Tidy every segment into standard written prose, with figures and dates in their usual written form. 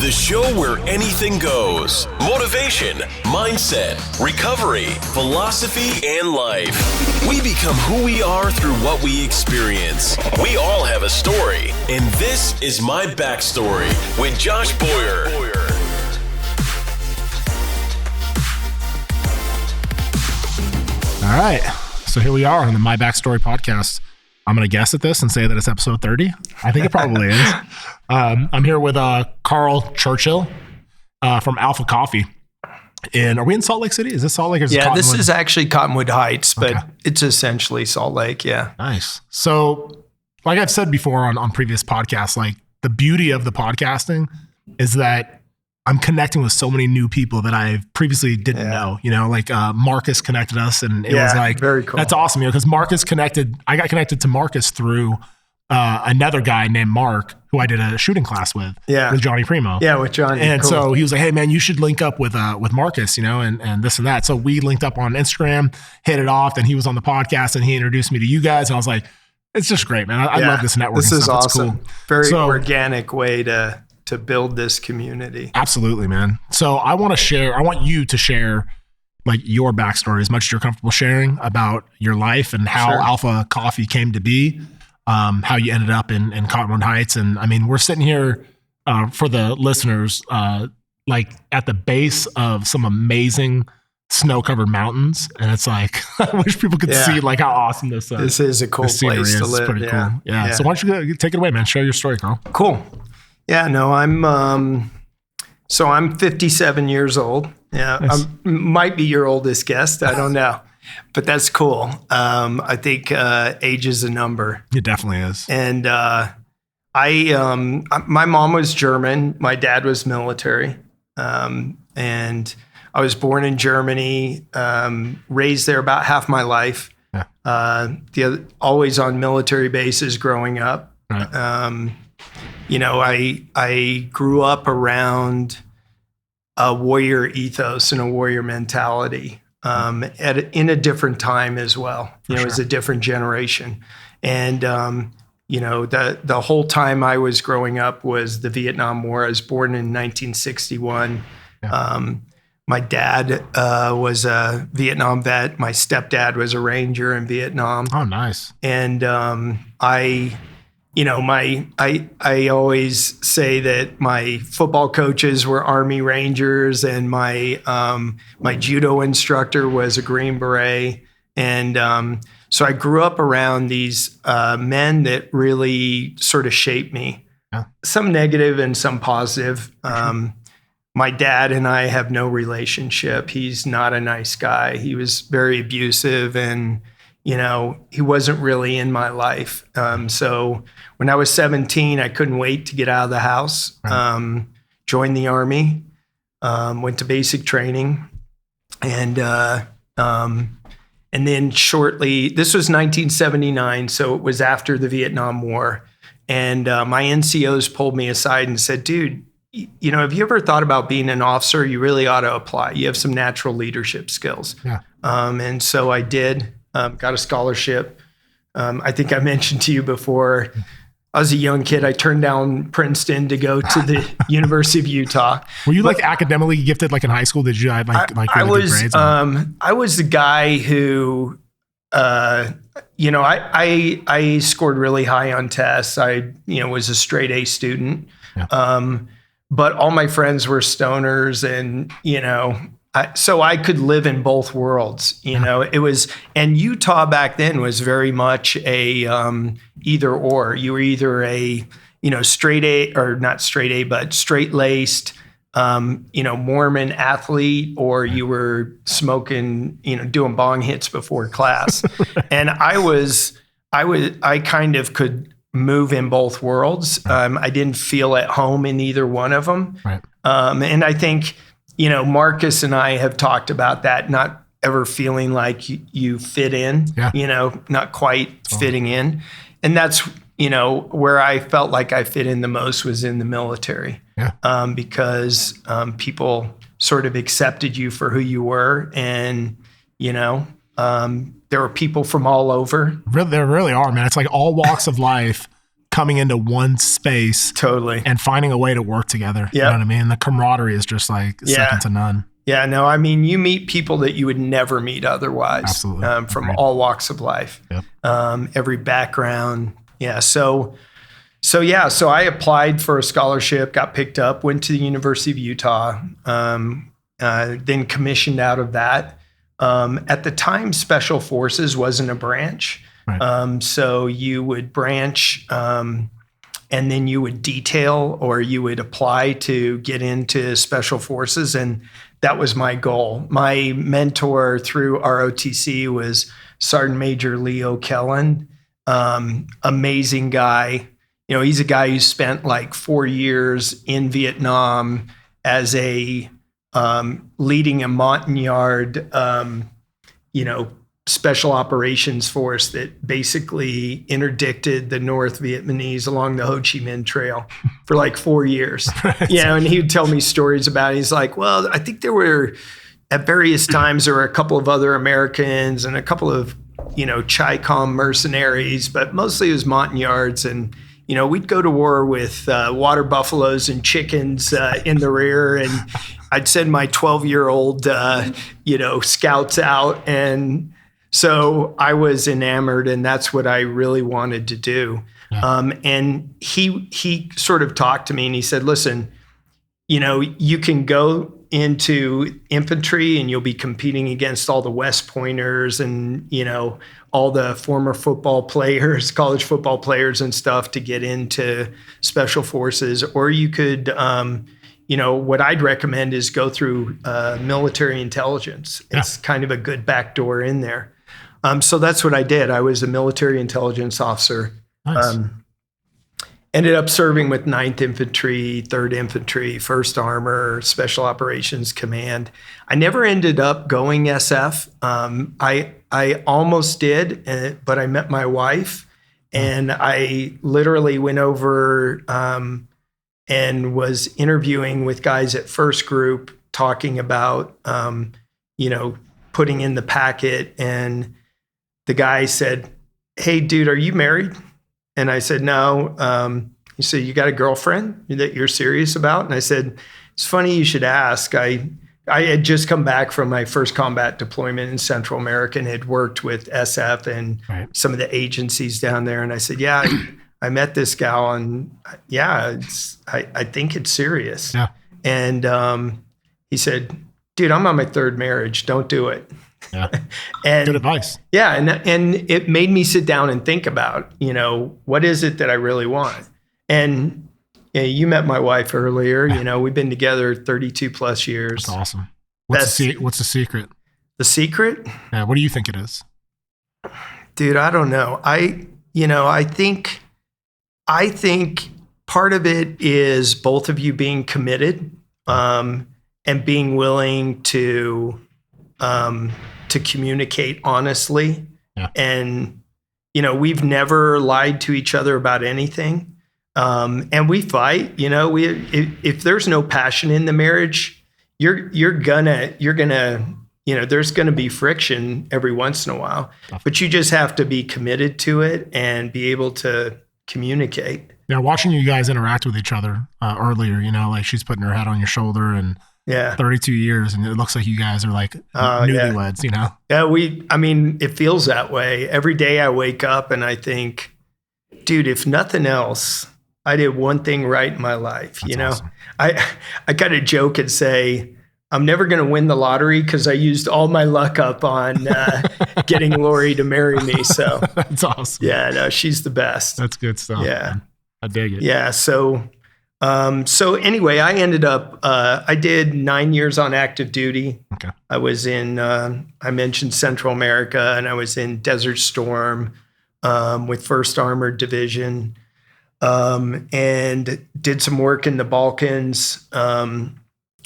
The show where anything goes. Motivation, mindset, recovery, philosophy, and life. We become who we are through what we experience. We all have a story, and this is My Backstory with Josh Boyer. All right, so here we are on the My Backstory podcast. I'm going to guess at this and say that it's episode 30. I think it probably is. I'm here with Carl Churchill from Alpha Coffee. And are we in Salt Lake City? Is this Salt Lake? Or is yeah, this is actually Cottonwood Heights, but it's essentially Salt Lake, yeah. Nice. So like I've said before on previous podcasts, like the beauty of the podcasting is that I'm connecting with so many new people that I previously didn't know, like Marcus connected us and it was like, very cool. That's awesome, because I got connected to Marcus through another guy named Mark who I did a shooting class with Johnny Primo. Yeah, with Johnny. And cool. So he was like, hey man, you should link up with Marcus, and this and that. So we linked up on Instagram, hit it off, and he was on the podcast and he introduced me to you guys. And I was like, it's just great, man. I love this networking. This is stuff. awesome. It's cool. Very organic way to build this community. Absolutely, man. So I want you to share like your backstory as much as you're comfortable sharing about your life and how Alpha Coffee came to be, how you ended up in Cottonwood Heights. And I mean, we're sitting here for the listeners, like at the base of some amazing snow-covered mountains. And it's like, I wish people could see like how awesome this is a cool place to live. It's pretty cool. Yeah. So why don't you take it away, man? Share your story, Carl. Cool. Yeah, no, I'm 57 years old. Yeah, nice. I might be your oldest guest. I don't know, but that's cool. I think age is a number. It definitely is. And my mom was German. My dad was military. And I was born in Germany, raised there about half my life. Yeah. Always on military bases growing up. Right. I grew up around a warrior ethos and a warrior mentality in a different time as well. It was a different generation. And, the whole time I was growing up was the Vietnam War. I was born in 1961. Yeah. My dad was a Vietnam vet. My stepdad was a Ranger in Vietnam. Oh, nice. And I always say that my football coaches were Army Rangers and my judo instructor was a Green Beret. And so I grew up around these men that really sort of shaped me, some negative and some positive. My dad and I have no relationship. He's not a nice guy. He was very abusive and he wasn't really in my life. So when I was 17, I couldn't wait to get out of the house, joined the Army, went to basic training. And then shortly, this was 1979, so it was after the Vietnam War. And my NCOs pulled me aside and said, dude, have you ever thought about being an officer? You really ought to apply. You have some natural leadership skills. Yeah. And so I did. Got a scholarship. I think I mentioned to you before, I was a young kid. I turned down Princeton to go to the University of Utah. Were you like academically gifted, like in high school? Did you have like really good grades? I was the guy who, I scored really high on tests. I, was a straight A student. Yeah. But all my friends were stoners and, so I could live in both worlds, it was, and Utah back then was very much a either or. You were either a, straight A or not straight A, but straight laced, Mormon athlete, or you were smoking, doing bong hits before class. And I kind of could move in both worlds. I didn't feel at home in either one of them. Right. And I think, Marcus and I have talked about that, not ever feeling like you fit in, not quite fitting in. And that's, where I felt like I fit in the most was in the military, because people sort of accepted you for who you were. And, there were people from all over. There really are, man. It's like all walks of life coming into one space Totally. and finding a way to work together. You know what I mean? The camaraderie is just like second to none. Yeah, no, I mean, you meet people that you would never meet otherwise. Absolutely. From all walks of life, every background. Yeah. So I applied for a scholarship, got picked up, went to the University of Utah, then commissioned out of that. At the time, Special Forces wasn't a branch. Right. So you would branch, and then you would detail, or you would apply to get into Special Forces. And that was my goal. My mentor through ROTC was Sergeant Major Leo Kellen. Amazing guy. You know, he's a guy who spent like 4 years in Vietnam as a leading a Montagnard, special operations force that basically interdicted the North Vietnamese along the Ho Chi Minh Trail for like 4 years. Right. You know, and he would tell me stories about it. He's like, well, I think there were, at various times, there were a couple of other Americans and a couple of, Chi Com mercenaries, but mostly it was Montagnards. And, we'd go to war with water buffaloes and chickens in the rear. And I'd send my 12-year-old, scouts out. And so I was enamored, and that's what I really wanted to do. Yeah. And he sort of talked to me, and he said, listen, you can go into infantry and you'll be competing against all the West Pointers and, all the former football players, college football players and stuff to get into Special Forces. Or you could, what I'd recommend is go through military intelligence. It's kind of a good backdoor in there. So that's what I did. I was a military intelligence officer. Nice. Ended up serving with 9th Infantry, 3rd Infantry, 1st Armor, Special Operations Command. I never ended up going SF. I almost did, but I met my wife, and I literally went over and was interviewing with guys at First Group, talking about, putting in the packet. And the guy said, hey, dude, are you married? And I said, no. He said, you got a girlfriend that you're serious about? And I said, it's funny you should ask. I had just come back from my first combat deployment in Central America and had worked with SF and some of the agencies down there. And I said, yeah, I met this gal, and I think it's serious. Yeah. And he said, dude, I'm on my 3rd marriage. Don't do it. Yeah. And good advice. Yeah. And it made me sit down and think about, what is it that I really want? And you met my wife earlier. We've been together 32 plus years. That's awesome. What's the secret? The secret? Yeah. What do you think it is? Dude, I don't know. I think part of it is both of you being committed, and being willing to communicate honestly. Yeah. And, we've never lied to each other about anything. And we fight, if there's no passion in the marriage, you're gonna, there's gonna be friction every once in a while, but you just have to be committed to it and be able to communicate. Yeah. Watching you guys interact with each other earlier, like she's putting her head on your shoulder, and 32 years, and it looks like you guys are like newlyweds, Yeah, it feels that way. Every day I wake up and I think, dude, if nothing else, I did one thing right in my life. That's awesome. I kind of joke and say, I'm never going to win the lottery because I used all my luck up on getting Lori to marry me. So that's awesome. Yeah, no, she's the best. That's good stuff. Yeah. Man. I dig it. Yeah. So anyway, I ended up, I did 9 years on active duty. Okay. I was in, I mentioned Central America, and I was in Desert Storm with 1st Armored Division, and did some work in the Balkans,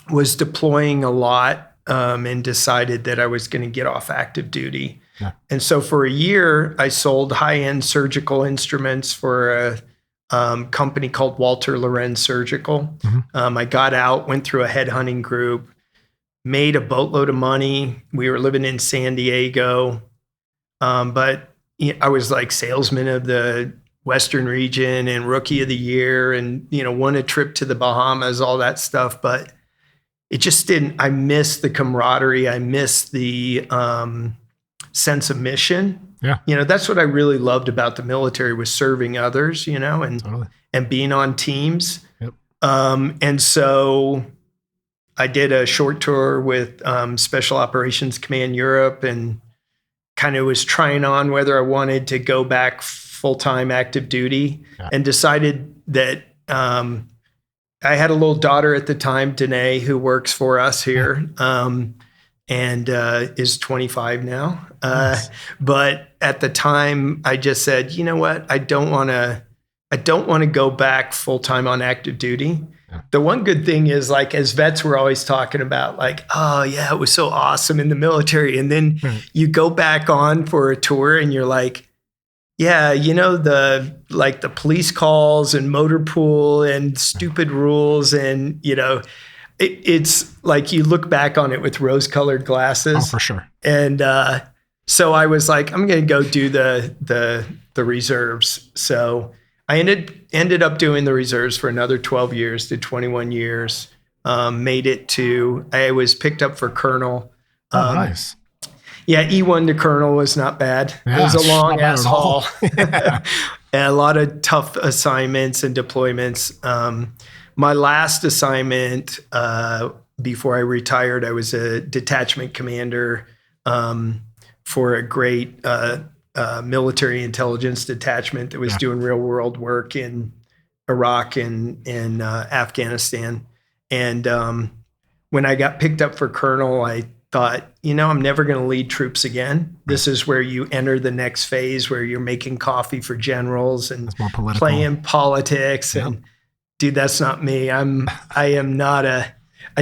was deploying a lot, and decided that I was going to get off active duty. Yeah. And so for a year, I sold high-end surgical instruments for a company called Walter Lorenz Surgical. Mm-hmm. I got out, went through a headhunting group, made a boatload of money. We were living in San Diego, but I was like salesman of the Western region and rookie of the year and, won a trip to the Bahamas, all that stuff. But it just didn't, I missed the camaraderie. I missed the sense of mission. Yeah. That's what I really loved about the military was serving others, and being on teams. Yep. And so I did a short tour with Special Operations Command Europe and kind of was trying on whether I wanted to go back full-time active duty, and decided that I had a little daughter at the time, Danae, who works for us here. And is 25 now. Nice. But at the time, I just said, you know what? I don't want to go back full time on active duty. Yeah. The one good thing is, like, as vets, we're always talking about, like, oh yeah, it was so awesome in the military, and then you go back on for a tour, and you're like, yeah, the police calls and motor pool and stupid rules, and it's like you look back on it with rose-colored glasses. Oh, for sure. And so I was like, I'm going to go do the reserves. So I ended up doing the reserves for another 12 years, did 21 years, made it to, I was picked up for colonel. Nice. Yeah, E1 to colonel was not bad. Yeah, it was a long ass haul. Yeah. And a lot of tough assignments and deployments. My last assignment before I retired, I was a detachment commander for a great military intelligence detachment that was doing real world work in Iraq and Afghanistan. And when I got picked up for colonel, I thought, I'm never going to lead troops again. This is where you enter the next phase where you're making coffee for generals and playing politics. Yep. And dude, that's not me. I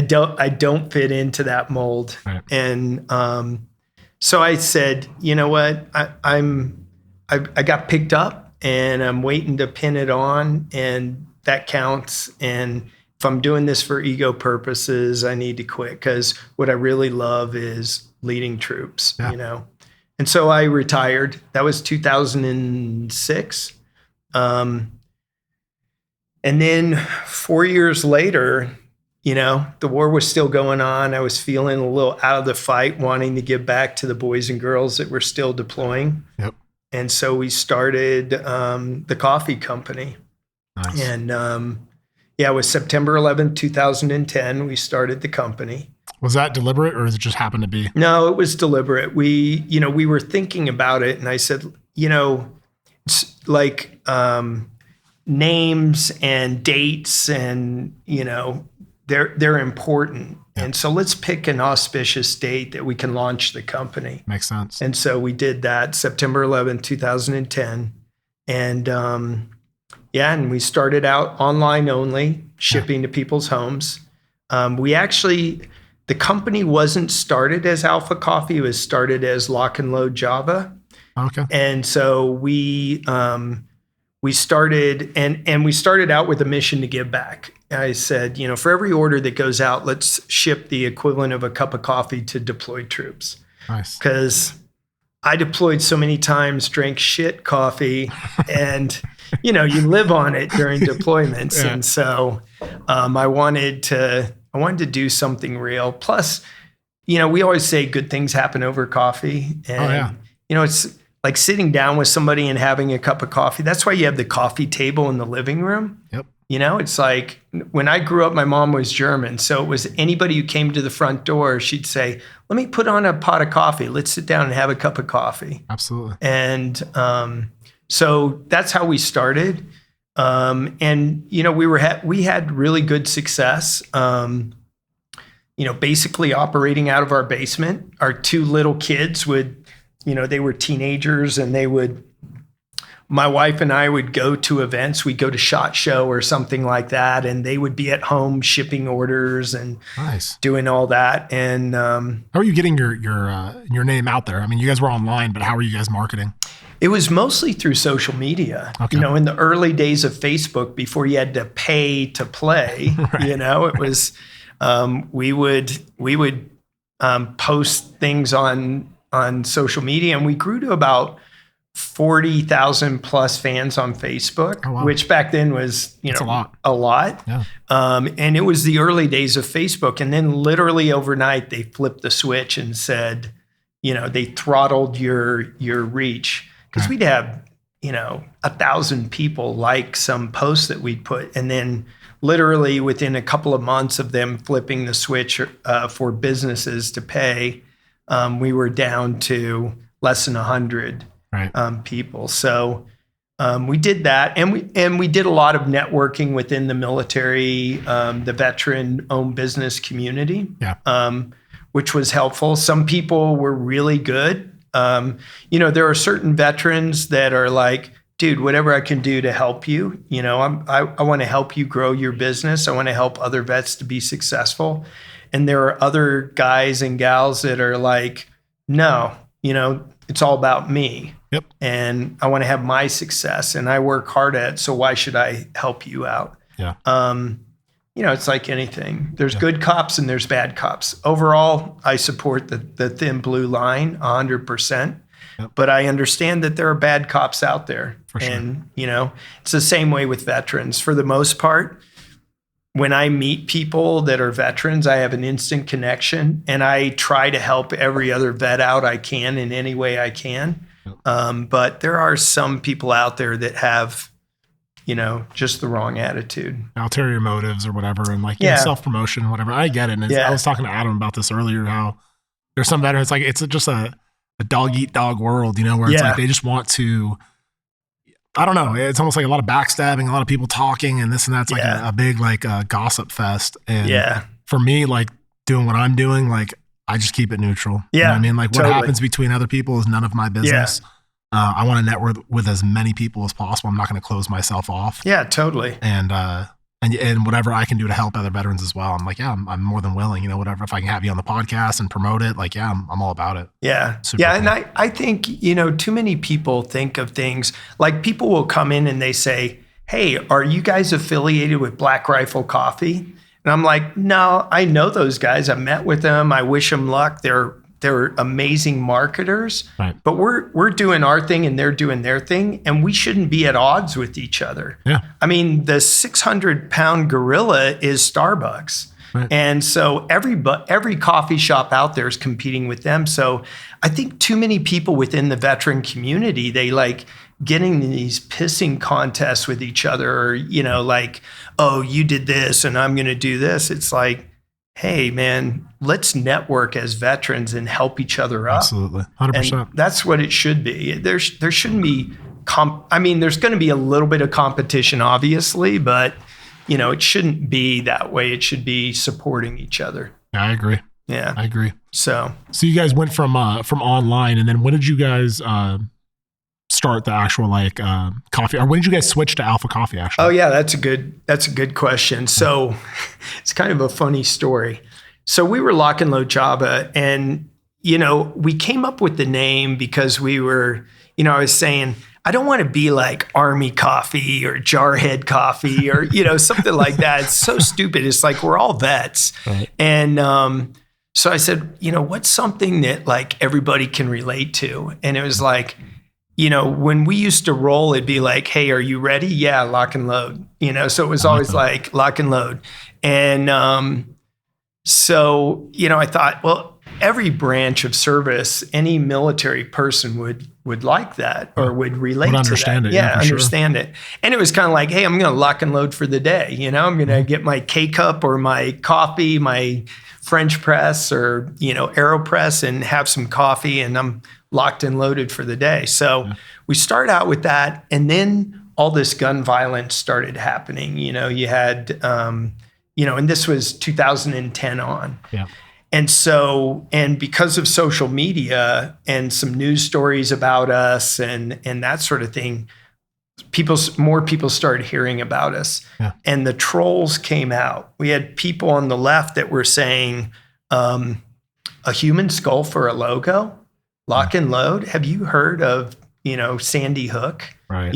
don't fit into that mold. Right. And so I said, you know what? I got picked up and I'm waiting to pin it on, and that counts. And if I'm doing this for ego purposes, I need to quit, because what I really love is leading troops, And so I retired. That was 2006. And then 4 years later, the war was still going on. I was feeling a little out of the fight, wanting to give back to the boys and girls that were still deploying. Yep. And so we started the coffee company. Nice. And it was September 11th, 2010, we started the company. Was that deliberate, or does it just happen to be? No, it was deliberate. We were thinking about it, and I said, it's like names and dates, and they're important. Yep. And so let's pick an auspicious date that we can launch the company. Makes sense. And so we did that, September 11th, 2010. And and we started out online only, shipping to people's homes. The company wasn't started as Alpha Coffee. It was started as Lock and Load Java. Okay. And so we started, and we started out with a mission to give back. I said, for every order that goes out, let's ship the equivalent of a cup of coffee to deployed troops. Nice. Because I deployed so many times, drank shit coffee, and you live on it during deployments. Yeah. And so I wanted to do something real. Plus, we always say good things happen over coffee. And, it's like sitting down with somebody and having a cup of coffee. That's why you have the coffee table in the living room. Yep. It's like when I grew up, my mom was German. So it was anybody who came to the front door, she'd say, let me put on a pot of coffee. Let's sit down and have a cup of coffee. Absolutely. And so that's how we started. And, we had really good success, basically operating out of our basement. Our two little kids would, they were teenagers, and my wife and I would go to events. We'd go to SHOT Show or something like that, and they would be at home shipping orders and doing all that. And how are you getting your name out there? I mean, you guys were online, but how are you guys marketing? It was mostly through social media. Okay. In the early days of Facebook, before you had to pay to play, right. It was we would post things on social media, and we grew to about 40,000 plus fans on Facebook, which back then was, a lot. Yeah. And it was the early days of Facebook. And then literally overnight, they flipped the switch and said, they throttled your reach, because we'd have, 1,000 people like some posts that we'd put. And then literally within a couple of months of them flipping the switch for businesses to pay, we were down to less than 100 people. So we did that, and we did a lot of networking within the military, the veteran-owned business community, which was helpful. Some people were really good. There are certain veterans that are like, dude, whatever I can do to help you, I want to help you grow your business. I want to help other vets to be successful. And there are other guys and gals that are like, no, it's all about me. Yep. And I want to have my success, and I work hard at it. So why should I help you out? Yeah. It's like anything. There's good cops and there's bad cops. Overall, I support the thin blue line 100%. Yep. But I understand that there are bad cops out there. For sure. And, it's the same way with veterans. For the most part, when I meet people that are veterans, I have an instant connection, and I try to help every other vet out I can in any way I can. Yep. But there are some people out there that have, just the wrong attitude. Ulterior motives or whatever, and self-promotion, whatever. I get it. And I was talking to Adam about this earlier, how there's some veterans, like it's just a dog-eat-dog world, where it's like they just want to, I don't know, it's almost like a lot of backstabbing, a lot of people talking and this and that's, like a big gossip fest. And for me, like doing what I'm doing, like I just keep it neutral. Yeah, you know what I mean? Like what happens between other people is none of my business. Yeah. I want to network with as many people as possible. I'm not going to close myself off. Yeah, totally. And whatever I can do to help other veterans as well. I'm like, I'm more than willing, whatever, if I can have you on the podcast and promote it, like, I'm all about it. Yeah. Super cool. And I think, too many people think of things like, people will come in and they say, hey, are you guys affiliated with Black Rifle Coffee? And I'm like, no, I know those guys. I met with them. I wish them luck. They're amazing marketers, right. But we're doing our thing and they're doing their thing, and we shouldn't be at odds with each other. Yeah. I mean, the 600-pound gorilla is Starbucks. Right. And so every coffee shop out there is competing with them. So I think too many people within the veteran community, they like getting in these pissing contests with each other, or, like, oh, you did this and I'm going to do this. It's like, hey, man, let's network as veterans and help each other up. Absolutely. 100%. And that's what it should be. There shouldn't be, there's going to be a little bit of competition, obviously, but, it shouldn't be that way. It should be supporting each other. Yeah, I agree. Yeah. I agree. So you guys went from online, and then when did you guys start the actual coffee, or when did you guys switch to Alpha Coffee actually? Oh yeah, that's a good question. So it's kind of a funny story. So we were Lock and Load Java, and we came up with the name because we were, I was saying, I don't want to be like Army Coffee or Jarhead Coffee or something like that. It's so stupid. It's like, we're all vets. Right. And so I said, what's something that like everybody can relate to? And it was like, when we used to roll, it'd be like, hey, are you ready? Yeah, lock and load. So it was always like lock and load. And so, I thought, well, every branch of service, any military person would like that, or would relate to understand that. It. Yeah, understand it. And it was kind of like, hey, I'm going to lock and load for the day. I'm going to get my K-Cup or my coffee, my French press or, AeroPress, and have some coffee, and I'm locked and loaded for the day. So we start out with that. And then all this gun violence started happening. You had, and this was 2010 on. Yeah. And so, and because of social media and some news stories about us and that sort of thing, more people started hearing about us. Yeah. And the trolls came out. We had people on the left that were saying, a human skull for a logo, lock and load. Have you heard of, Sandy Hook? Right.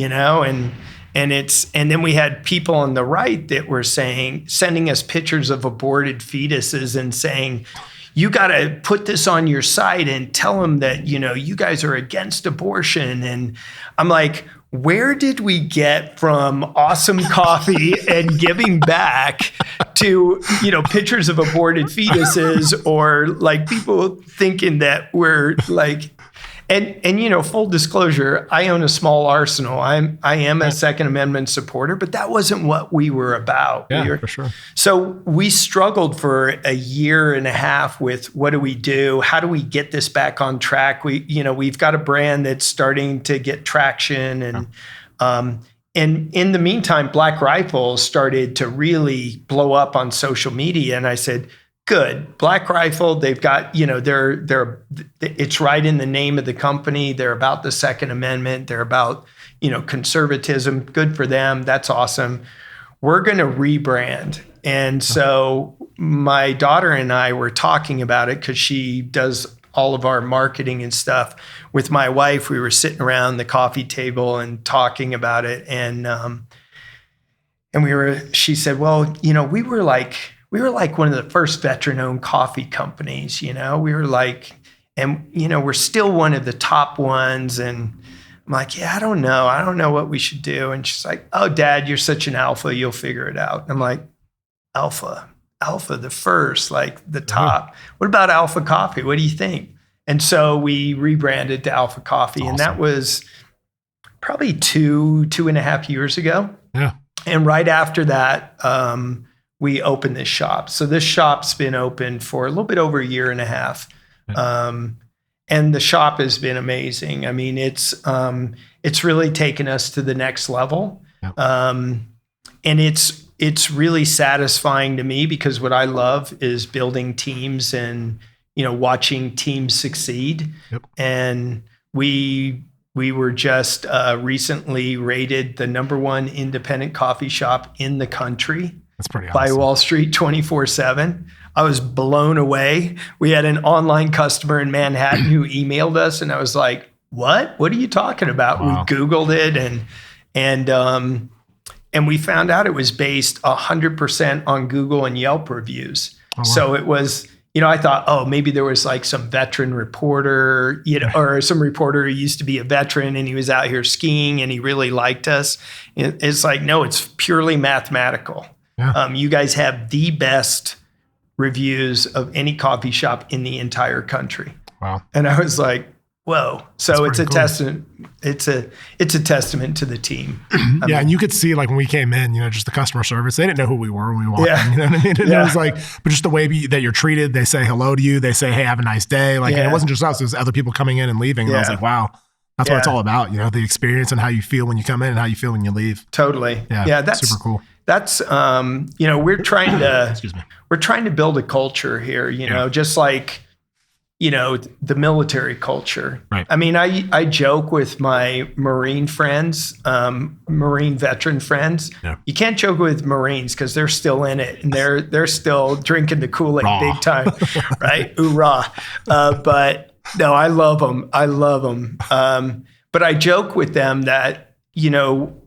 And then we had people on the right that were sending us pictures of aborted fetuses and saying, you got to put this on your site and tell them that, you guys are against abortion. And I'm like, where did we get from awesome coffee and giving back to, pictures of aborted fetuses, or like people thinking that we're like, and full disclosure, I own a small arsenal. I am a Second Amendment supporter, but that wasn't what we were about. Yeah, for sure. So we struggled for a year and a half with, what do we do? How do we get this back on track? We've got a brand that's starting to get traction, and in the meantime, Black Rifle started to really blow up on social media, and I said, good. Black Rifle, they've got, it's right in the name of the company. They're about the Second Amendment. They're about, conservatism. Good for them. That's awesome. We're going to rebrand. And so my daughter and I were talking about it, because she does all of our marketing and stuff with my wife. We were sitting around the coffee table and talking about it. And she said, well, we were like one of the first veteran-owned coffee companies, We were like, and, we're still one of the top ones. And I'm like, yeah, I don't know what we should do. And she's like, oh, Dad, you're such an alpha. You'll figure it out. And I'm like, alpha, the first, like the top. What about Alpha Coffee? What do you think? And so we rebranded to Alpha Coffee. Awesome. And that was probably 2.5 years ago. Yeah. And right after that, we opened this shop. So this shop's been open for a little bit over a year and a half. And the shop has been amazing. I mean, it's really taken us to the next level. Yep. And it's really satisfying to me, because what I love is building teams and, watching teams succeed. Yep. And we were just recently rated the #1 independent coffee shop in the country. That's pretty by awesome. Wall Street 24/7. I was blown away. We had an online customer in Manhattan who emailed us, and I was like, "What? What are you talking about?" Wow. We Googled it, and we found out it was based 100% on Google and Yelp reviews. Oh, wow. So it was, I thought, oh, maybe there was like some veteran reporter, or some reporter who used to be a veteran and he was out here skiing and he really liked us. It's like, no, it's purely mathematical. Yeah. You guys have the best reviews of any coffee shop in the entire country. Wow. And I was like, whoa. So it's a cool. testament. It's a testament to the team. Yeah. And you could see, like, when we came in, just the customer service, they didn't know who we were when we walked in. You know what I mean? And it was like, but just the way that you're treated, they say hello to you. They say, hey, have a nice day. Like, and it wasn't just us, it was other people coming in and leaving. And I was like, wow. That's what it's all about, the experience and how you feel when you come in and how you feel when you leave. Totally. Yeah. That's super cool. That's, we're trying to, excuse me. We're trying to build a culture here, just like, the military culture. Right. I mean, I joke with my Marine friends, Marine veteran friends. Yeah. You can't joke with Marines, because they're still in it and they're still drinking the Kool-Aid big time, right? Hoorah. But no, I love them. But I joke with them that,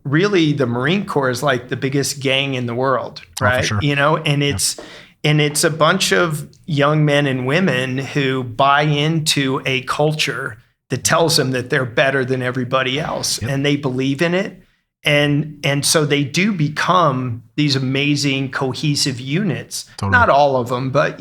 really the Marine Corps is like the biggest gang in the world, right? Oh, for sure. And it's a bunch of young men and women who buy into a culture that tells them that they're better than everybody else. Yep. And they believe in it. And so they do become these amazing cohesive units. Totally. Not all of them, but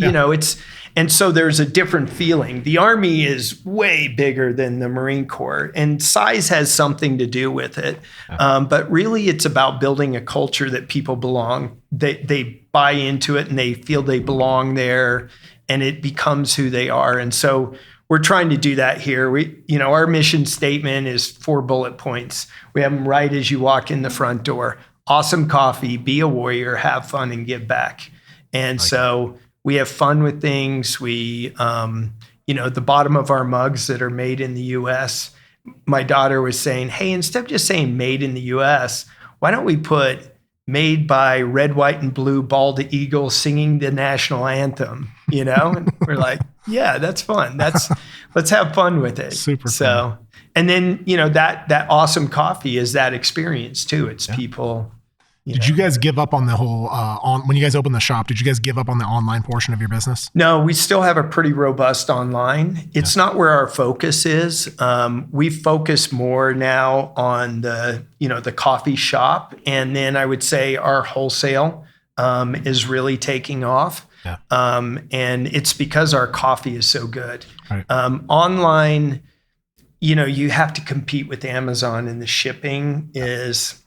and so there's a different feeling. The Army is way bigger than the Marine Corps, and size has something to do with it. Yeah. But really it's about building a culture that people belong. They buy into it and they feel they belong there, and it becomes who they are. And so we're trying to do that here. Our mission statement is 4 bullet points. We have them right as you walk in the front door. Awesome coffee, be a warrior, have fun, and give back. And we have fun with things. We, the bottom of our mugs that are made in the U.S., my daughter was saying, hey, instead of just saying made in the U.S., why don't we put made by red, white, and blue bald eagle singing the national anthem, And we're like, yeah, that's fun. Let's have fun with it. Super fun. And then, that awesome coffee is that experience too. It's people. Did you guys give up on the whole, when you guys opened the shop, did you guys give up on the online portion of your business? No, we still have a pretty robust online. It's not where our focus is. We focus more now on the coffee shop. And then I would say our wholesale is really taking off. Yeah. And it's because our coffee is so good. Right. Online, you have to compete with Amazon, and the shipping is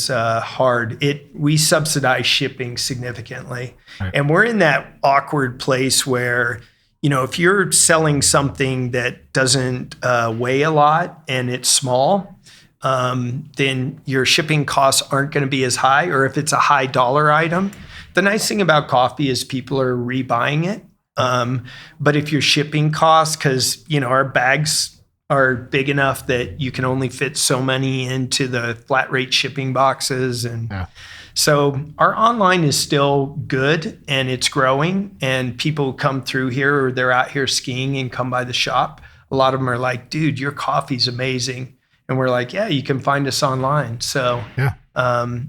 hard. We subsidize shipping significantly. Right. And we're in that awkward place where, if you're selling something that doesn't weigh a lot and it's small, then your shipping costs aren't going to be as high, or if it's a high dollar item. The nice thing about coffee is people are rebuying it. But if your shipping costs, because, our bags are big enough that you can only fit so many into the flat rate shipping boxes. And so our online is still good and it's growing, and people come through here, or they're out here skiing and come by the shop. A lot of them are like, dude, your coffee's amazing. And we're like, yeah, you can find us online. So,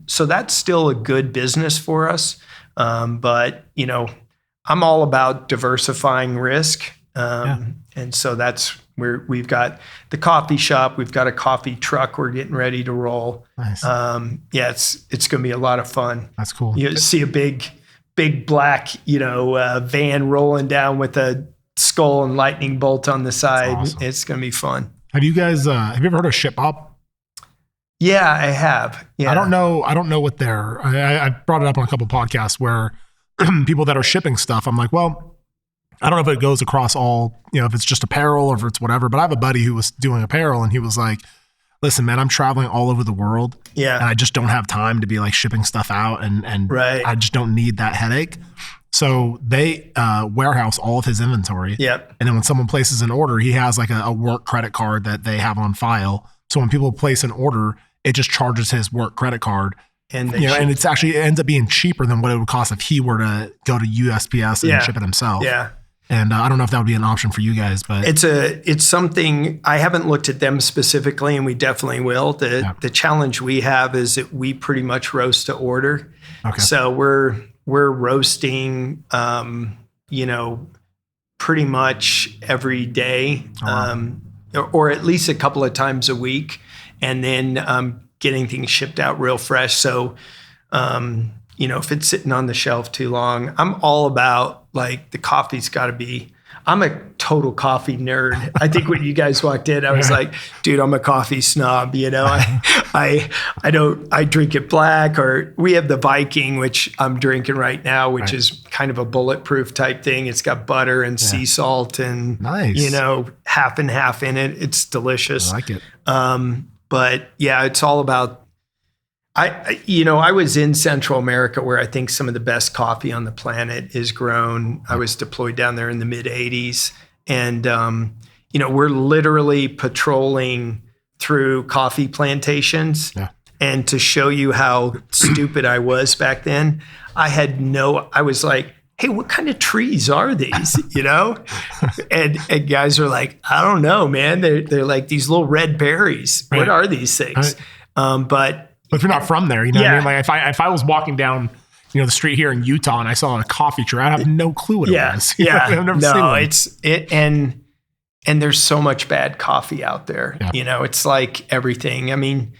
so that's still a good business for us. But I'm all about diversifying risk. And so that's where we've got the coffee shop. We've got a coffee truck we're getting ready to roll. Nice. It's going to be a lot of fun. That's cool. You see a big black, van rolling down with a skull and lightning bolt on the side. Awesome. It's going to be fun. Have you guys, have you ever heard of Ship Hop? Yeah, I have. Yeah. I don't know what I brought it up on a couple podcasts where people that are shipping stuff, I'm like, well, I don't know if it goes across all, if it's just apparel or if it's whatever, but I have a buddy who was doing apparel and he was like, listen, man, I'm traveling all over the world. Yeah. And I just don't have time to be like shipping stuff out and right. I just don't need that headache. So they warehouse all of his inventory. Yep. And then when someone places an order, he has like a work credit card that they have on file. So when people place an order, it just charges his work credit card. And and it ends up being cheaper than what it would cost if he were to go to USPS and ship it himself. Yeah. And I don't know if that would be an option for you guys, but it's something I haven't looked at them specifically, and we definitely will. The challenge we have is that we pretty much roast to order. Okay. So we're roasting, pretty much every day, or at least a couple of times a week, and then getting things shipped out real fresh. So, if it's sitting on the shelf too long, I'm all about like the coffee's got to be. I'm a total coffee nerd. I think when you guys walked in, I was like, dude, I'm a coffee snob. I drink it black, or we have the Viking, which I'm drinking right now, which is kind of a bulletproof type thing. It's got butter and sea salt and, nice. Half and half in it. It's delicious. I like it. But yeah, it's all about, I was in Central America where I think some of the best coffee on the planet is grown. I was deployed down there in the mid 80s, and, we're literally patrolling through coffee plantations. Yeah. And to show you how stupid I was back then, I was like, hey, what kind of trees are these? And guys are like, I don't know, man. They're like these little red berries. What are these things? But if you're not from there, what I mean? Like if I was walking down, the street here in Utah and I saw a coffee tree, I have no clue what it was. I've never seen one. And there's so much bad coffee out there. Yeah. It's like everything. I mean,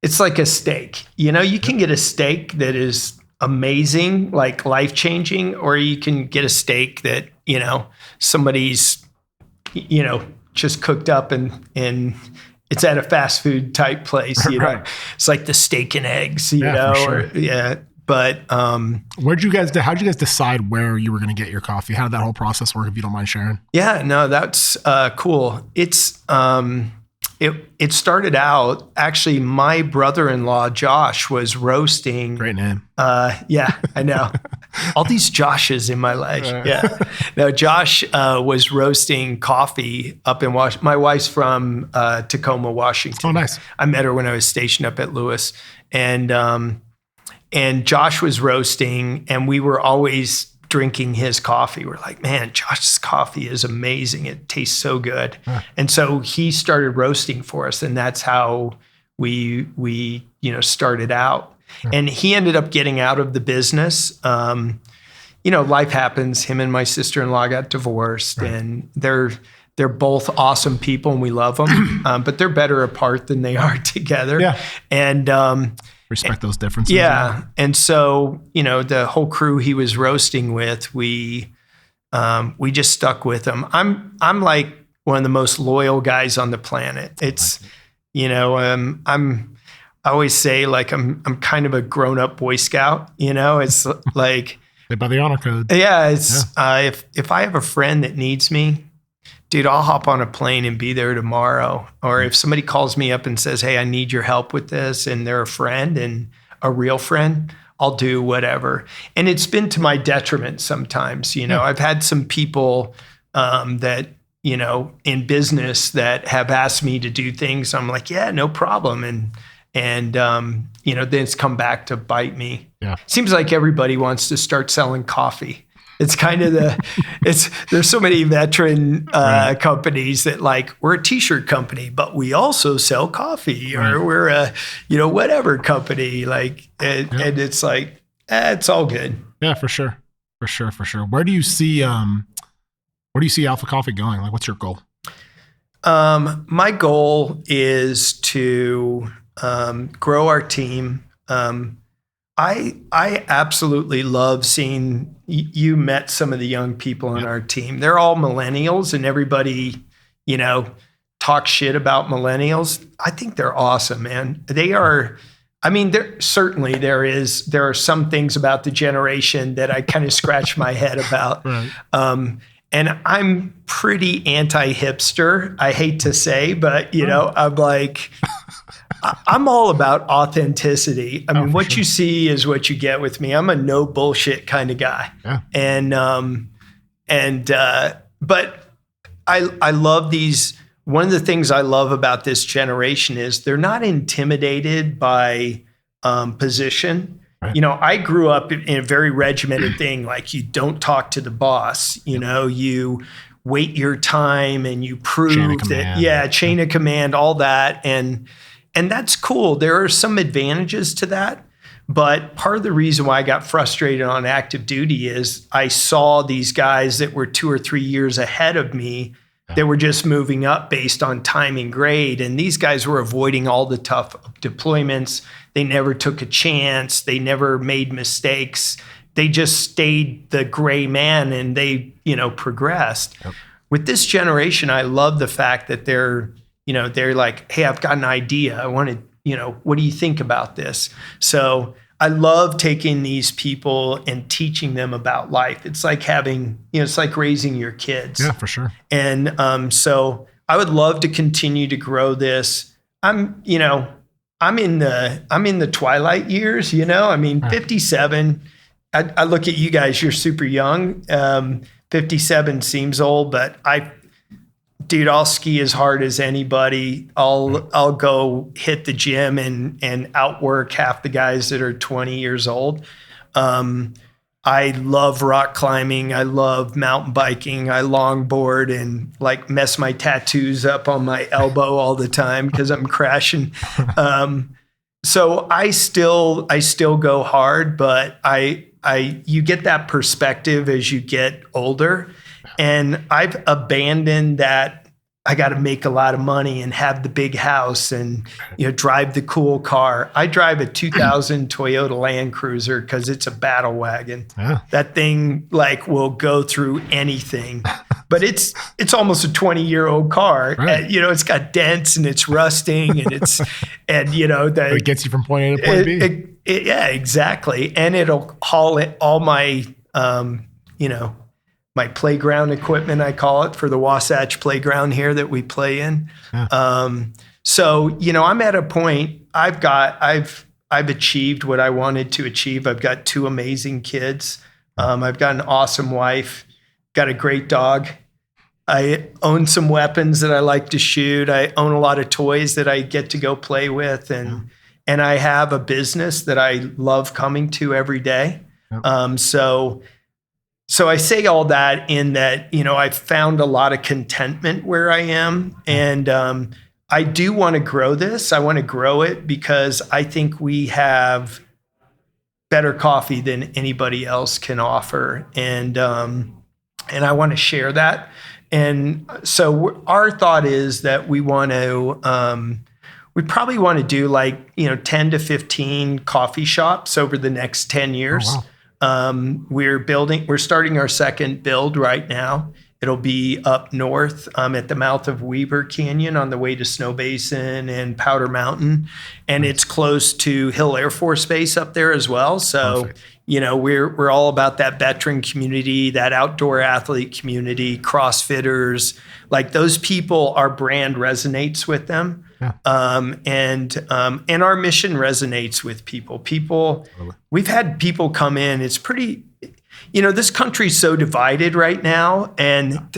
it's like a steak. You can get a steak that is amazing, like life-changing, or you can get a steak that, somebody's, just cooked up and it's at a fast food type place, Right. It's like the steak and eggs, sure. But how'd you guys decide where you were going to get your coffee? How did that whole process work, if you don't mind sharing? Yeah, no, that's cool. It's it started out, actually, my brother-in-law Josh was roasting. Great name. Yeah, I know. All these Joshes in my life. Yeah. No, Josh was roasting coffee up in Washington. My wife's from Tacoma, Washington. Oh, nice. I met her when I was stationed up at Lewis. And Josh was roasting, and we were always drinking his coffee. We're like, man, Josh's coffee is amazing. It tastes so good. Huh. And so he started roasting for us, and that's how we started out. And he ended up getting out of the business. Life happens. Him and my sister-in-law got divorced, and they're both awesome people, and we love them. But they're better apart than they are together. Yeah. And respect those differences. Yeah. And so, the whole crew he was roasting with, we just stuck with him. I'm like one of the most loyal guys on the planet. It's, I always say like I'm kind of a grown-up Boy Scout. It's like by the honor code. Yeah, it's if I have a friend that needs me, dude, I'll hop on a plane and be there tomorrow. Or if somebody calls me up and says, "Hey, I need your help with this," and they're a friend and a real friend, I'll do whatever. And it's been to my detriment sometimes. I've had some people that in business that have asked me to do things. I'm like, yeah, no problem. And then it's come back to bite me. Yeah. Seems like everybody wants to start selling coffee. It's kind of there's so many veteran companies that like, we're a t-shirt company, but we also sell coffee, or we're a, whatever company, like, and it's like, it's all good. Yeah, for sure. Where do you see Alpha Coffee going? Like, what's your goal? My goal is to grow our team. I absolutely love seeing you met some of the young people on our team. They're all millennials, and everybody, talks shit about millennials. I think they're awesome, man. They are. I mean, there are some things about the generation that I kind of scratch my head about. Right. And I'm pretty anti-hipster, I hate to say, but I'm like, I'm all about authenticity. I mean, what you see is what you get with me. I'm a no bullshit kind of guy. Yeah. But I love these. One of the things I love about this generation is they're not intimidated by position. Right. I grew up in a very regimented thing. Like, you don't talk to the boss, you wait your time and you prove chain of command, all that. And that's cool. There are some advantages to that. But part of the reason why I got frustrated on active duty is I saw these guys that were 2 or 3 years ahead of me that were just moving up based on time and grade. And these guys were avoiding all the tough deployments. They never took a chance. They never made mistakes. They just stayed the gray man, and they, progressed. Yep. With this generation, I love the fact that they're like, hey, I've got an idea. I want to, what do you think about this? So I love taking these people and teaching them about life. It's like it's like raising your kids. Yeah, for sure. And so I would love to continue to grow this. I'm in the twilight years, I mean, 57, I look at you guys, you're super young. 57 seems old, but I'll ski as hard as anybody. I'll go hit the gym and outwork half the guys that are 20 years old. I love rock climbing. I love mountain biking. I longboard and like mess my tattoos up on my elbow all the time because I'm crashing. So I still go hard, but you get that perspective as you get older. And I've abandoned that I got to make a lot of money and have the big house and drive the cool car. I drive a 2000 Toyota Land Cruiser because it's a battle wagon. Yeah. That thing will go through anything. But it's almost a 20-year-old car. Right. And, it's got dents and it's rusting and it gets you from point A to point B. Yeah, exactly. And it'll haul all my my playground equipment, I call it, for the Wasatch playground here that we play in. Yeah. So, I'm at a point, I've achieved what I wanted to achieve. I've got 2 amazing kids. I've got an awesome wife, got a great dog. I own some weapons that I like to shoot. I own a lot of toys that I get to go play with. And I have a business that I love coming to every day. Yep. So I say all that in that, I've found a lot of contentment where I am. And I do want to grow this. I want to grow it because I think we have better coffee than anybody else can offer. And I want to share that. And so our thought is that we want to, we probably want to do like, 10 to 15 coffee shops over the next 10 years. Oh, wow. We're starting our second build right now. It'll be up north at the mouth of Weaver Canyon on the way to Snow Basin and Powder Mountain. And it's close to Hill Air Force Base up there as well. So, Perfect. We're all about that veteran community, that outdoor athlete community, CrossFitters. Like those people, our brand resonates with them. Yeah. And our mission resonates with people. We've had people come in. It's pretty, this country's so divided right now, and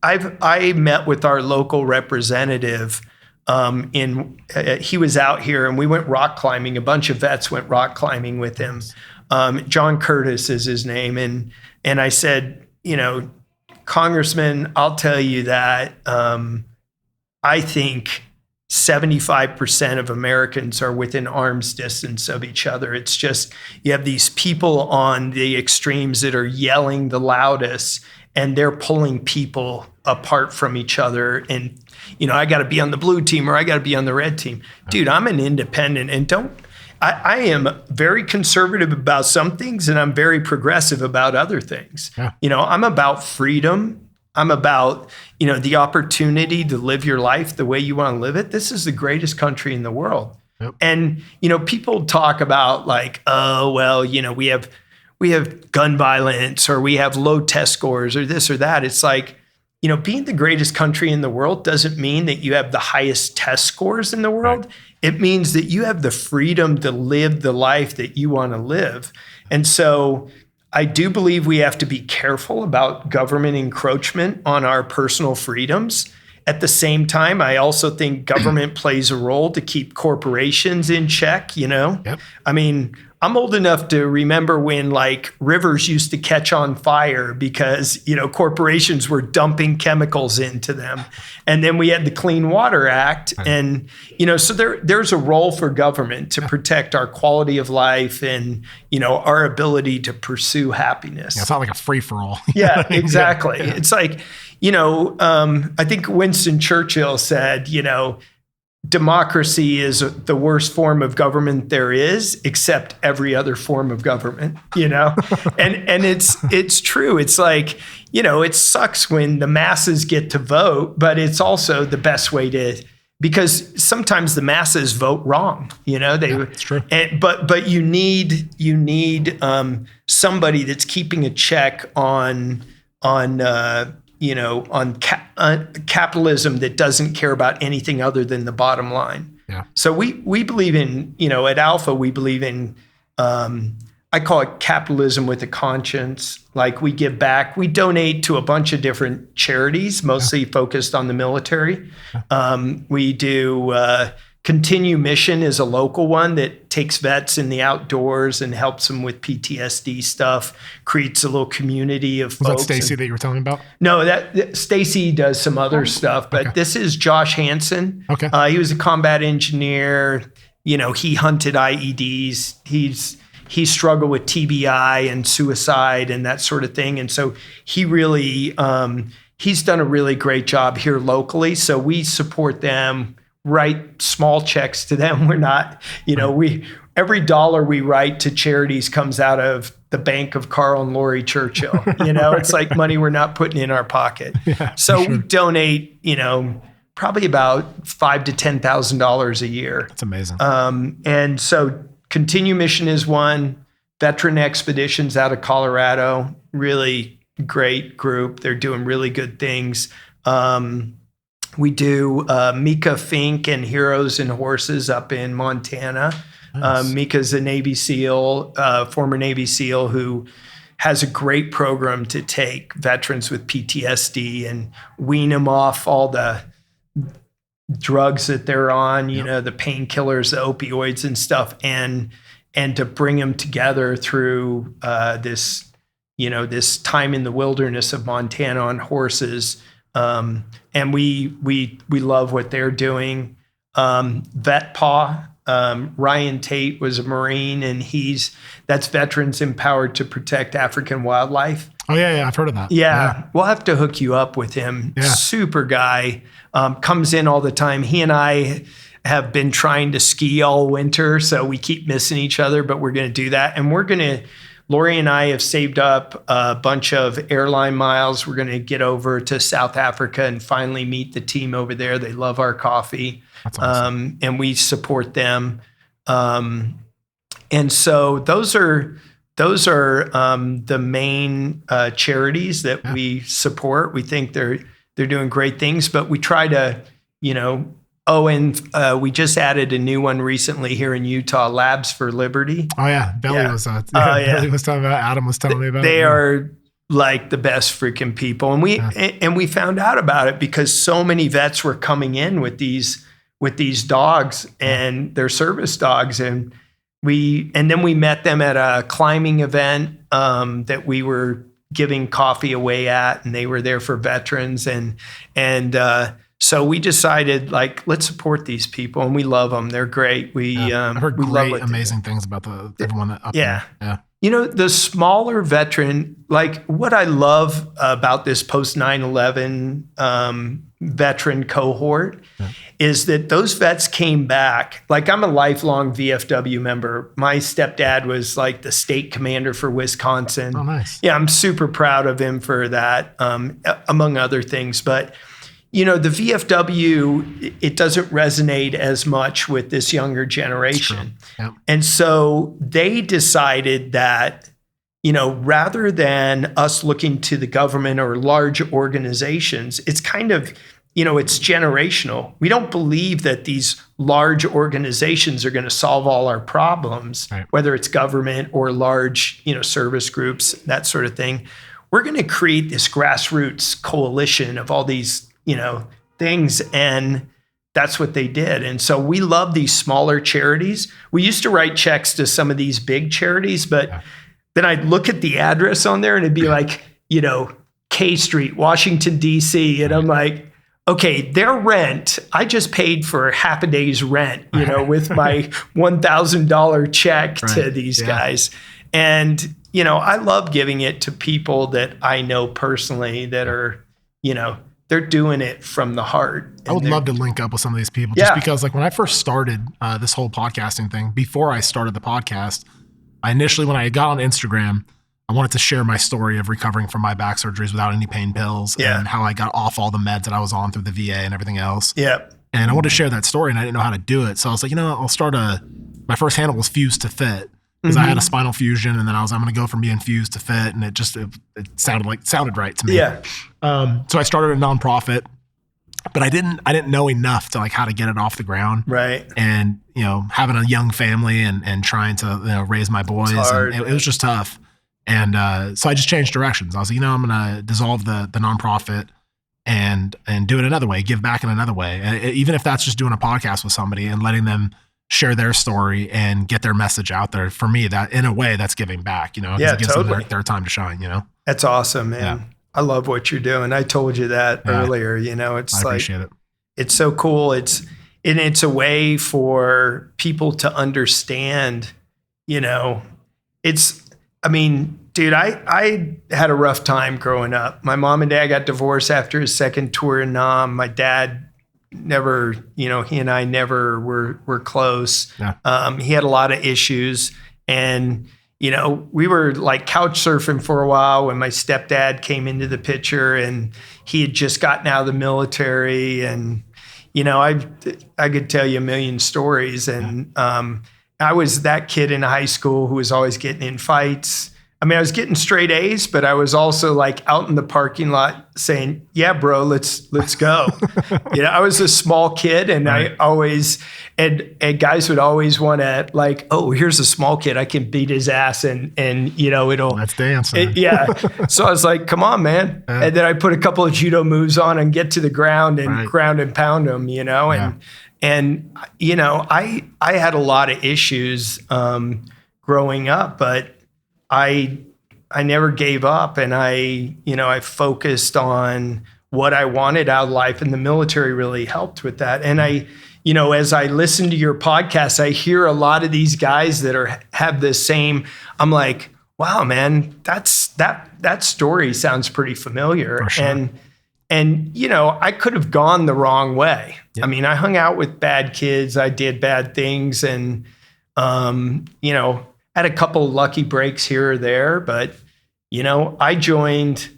I met with our local representative. He was out here, and we went rock climbing. A bunch of vets went rock climbing with him. John Curtis is his name, and I said, Congressman, I'll tell you that I think 75% of Americans are within arm's distance of each other. It's just, you have these people on the extremes that are yelling the loudest, and they're pulling people apart from each other. And, I got to be on the blue team or I got to be on the red team. Dude, I'm an independent, and I am very conservative about some things, and I'm very progressive about other things. Yeah. I'm about freedom. I'm about, the opportunity to live your life the way you want to live it. This is the greatest country in the world. Yep. And, people talk about like, oh, well, we have gun violence, or we have low test scores, or this or that. It's like, being the greatest country in the world doesn't mean that you have the highest test scores in the world. Right. It means that you have the freedom to live the life that you want to live. And so I do believe we have to be careful about government encroachment on our personal freedoms. At the same time, I also think government plays a role to keep corporations in check, Yep. I mean, I'm old enough to remember when like rivers used to catch on fire because, corporations were dumping chemicals into them. And then we had the Clean Water Act. Right. And, so there's a role for government to protect our quality of life and, our ability to pursue happiness. Yeah, it's not like a free-for-all. Yeah, exactly. Yeah. It's like, I think Winston Churchill said, democracy is the worst form of government there is, except every other form of government, and it's true. It's like, it sucks when the masses get to vote, but it's also the best way because sometimes the masses vote wrong, It's true. But you need somebody that's keeping a check on capitalism that doesn't care about anything other than the bottom line. Yeah. So we believe in, at Alpha, we believe in, I call it capitalism with a conscience. Like we give back, we donate to a bunch of different charities, mostly focused on the military. We do, Continue Mission is a local one that takes vets in the outdoors and helps them with PTSD stuff, creates a little community of folks. Was that Stacy that you were telling me about? No, that Stacy does some other stuff, but This is Josh Hansen. Okay. He was a combat engineer. He hunted IEDs. He struggled with TBI and suicide and that sort of thing. And so he really, he's done a really great job here locally. So we support them. Write small checks to them. We're not, every dollar we write to charities comes out of the bank of Carl and Lori Churchill. It's like money we're not putting in our pocket. Yeah, so we donate, probably about $5,000 to $10,000 a year. That's amazing. And so Continue Mission is one. Veteran Expeditions out of Colorado, really great group. They're doing really good things. We do Mika Fink and Heroes and Horses up in Montana. Nice. Mika's a Navy SEAL, former Navy SEAL who has a great program to take veterans with PTSD and wean them off all the drugs that they're on, the painkillers, the opioids and stuff, and to bring them together through this time in the wilderness of Montana on horses. And we love what they're doing. VetPaw Ryan Tate was a Marine, and that's Veterans Empowered to Protect African Wildlife. Oh yeah, I've heard of that. Yeah, we'll have to hook you up with him. Yeah. Super guy, comes in all the time. He and I have been trying to ski all winter, so we keep missing each other, but we're going to do that. And Lori and I have saved up a bunch of airline miles. We're going to get over to South Africa and finally meet the team over there. They love our coffee. That's awesome. And we support them. And so those are the main charities that we support. We think they're doing great things, but we try to, we just added a new one recently here in Utah, Labs for Liberty. Oh yeah, Belly was Belly was talking about. Adam was telling me about. They are like the best freaking people, and we found out about it because so many vets were coming in with these dogs and their service dogs, and then we met them at a climbing event that we were giving coffee away at, and they were there for veterans, and so we decided, like, let's support these people, and we love them. They're great. I've heard great, amazing things about everyone that up there. Yeah. The smaller veteran, like what I love about this post 9/11 veteran cohort is that those vets came back. Like, I'm a lifelong VFW member. My stepdad was like the state commander for Wisconsin. Oh, nice. Yeah, I'm super proud of him for that, among other things. But the VFW, it doesn't resonate as much with this younger generation. Yep. And so they decided that, rather than us looking to the government or large organizations, it's kind of, it's generational. We don't believe that these large organizations are going to solve all our problems, right, whether it's government or large, service groups, that sort of thing. We're going to create this grassroots coalition of all these things. And that's what they did. And so we love these smaller charities. We used to write checks to some of these big charities, but then I'd look at the address on there and it'd be like, K Street, Washington, D.C. And I'm like, okay, their rent, I just paid for half a day's rent, with my $1,000 check to these guys. And, I love giving it to people that I know personally that are, they're doing it from the heart. I would love to link up with some of these people just because, like, when I first started this whole podcasting thing, before I started the podcast, when I got on Instagram, I wanted to share my story of recovering from my back surgeries without any pain pills and how I got off all the meds that I was on through the VA and everything else. Yeah. And I wanted to share that story and I didn't know how to do it. So I was like, I'll start my first handle was Fused to Fit. Because I had a spinal fusion, and then I'm going to go from being fused to fit, and it sounded right to me. Yeah. So I started a nonprofit, but I didn't know enough to how to get it off the ground. Right. And having a young family and trying to raise my boys, and it was just tough. And so I just changed directions. I was like, I'm going to dissolve the nonprofit and do it another way, give back in another way, even if that's just doing a podcast with somebody and letting them share their story and get their message out there. For me, that in a way that's giving back, it gives them their time to shine, That's awesome, man. Yeah. I love what you're doing. I told you that earlier, it's I appreciate it. It's so cool. It's a way for people to understand, dude, I had a rough time growing up. My mom and dad got divorced after his second tour in Nam. My dad never, he and I never were close. Yeah. He had a lot of issues, and, we were like couch surfing for a while when my stepdad came into the picture, and he had just gotten out of the military, and, I could tell you a million stories. And, I was that kid in high school who was always getting in fights. I was getting straight A's, but I was also like out in the parking lot saying, yeah, bro, let's go. I was a small kid, and I always, and guys would always want to like, oh, here's a small kid. I can beat his ass and it'll. Let's dance. So I was like, come on, man. And then I put a couple of judo moves on and get to the ground and ground and pound them, and I had a lot of issues growing up, but I never gave up, and I focused on what I wanted out of life, and the military really helped with that. And as I listen to your podcast, I hear a lot of these guys that have the same, I'm like, wow, man, that story sounds pretty familiar. For sure. And I could have gone the wrong way. Yep. I mean, I hung out with bad kids. I did bad things and, had a couple lucky breaks here or there. But, I joined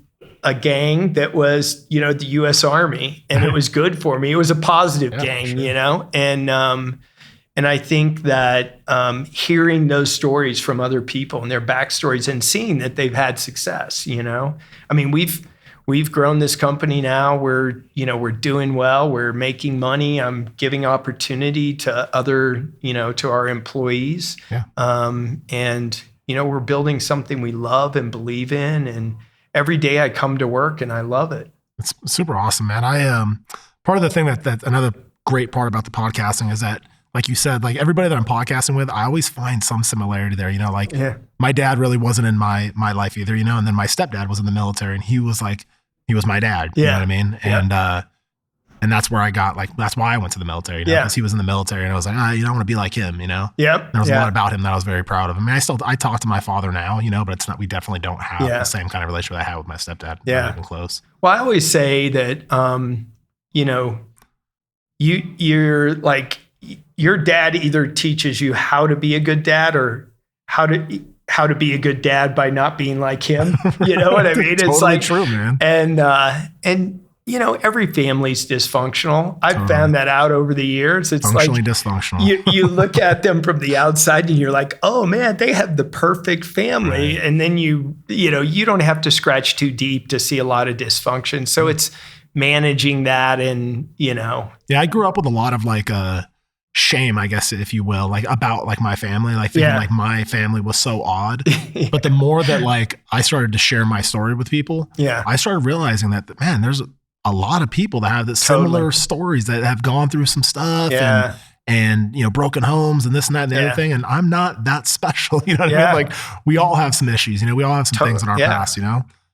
a gang that was, the U.S. Army, and it was good for me. It was a positive gang, sure. And I think that hearing those stories from other people and their backstories and seeing that they've had success, I mean, we've grown this company now. We're doing well. We're making money. I'm giving opportunity to other, to our employees. Yeah. And, we're building something we love and believe in. And every day I come to work and I love it. It's super awesome, man. Part of the thing that another great part about the podcasting is that, like you said, like everybody that I'm podcasting with, I always find some similarity there. My dad really wasn't in my life either, and then my stepdad was in the military, and he was my dad. You know what I mean? Yeah. And that's where I got that's why I went to the military, because he was in the military, and I was like, I want to be like him, Yep. There was a lot about him that I was very proud of. I mean, I talk to my father now, but it's not, we definitely don't have the same kind of relationship I had with my stepdad. Yeah. Not even close. Well, I always say that, you're like, your dad either teaches you how to be a good dad or how to be a good dad by not being like him. You know what I mean? Totally it's like true, man. And every family's dysfunctional. I've found that out over the years. It's Functionally like dysfunctional. you look at them from the outside and you're like, oh man, they have the perfect family. Right. And then you don't have to scratch too deep to see a lot of dysfunction. So it's managing that and. Yeah, I grew up with a lot of shame, I guess, if you will, about my family, thinking my family was so odd. But the more that I started to share my story with people, I started realizing that, man, there's a lot of people that have similar stories that have gone through some stuff and broken homes and this and that and the other thing. And I'm not that special. You know what I mean? We all have some issues, we all have some things in our past,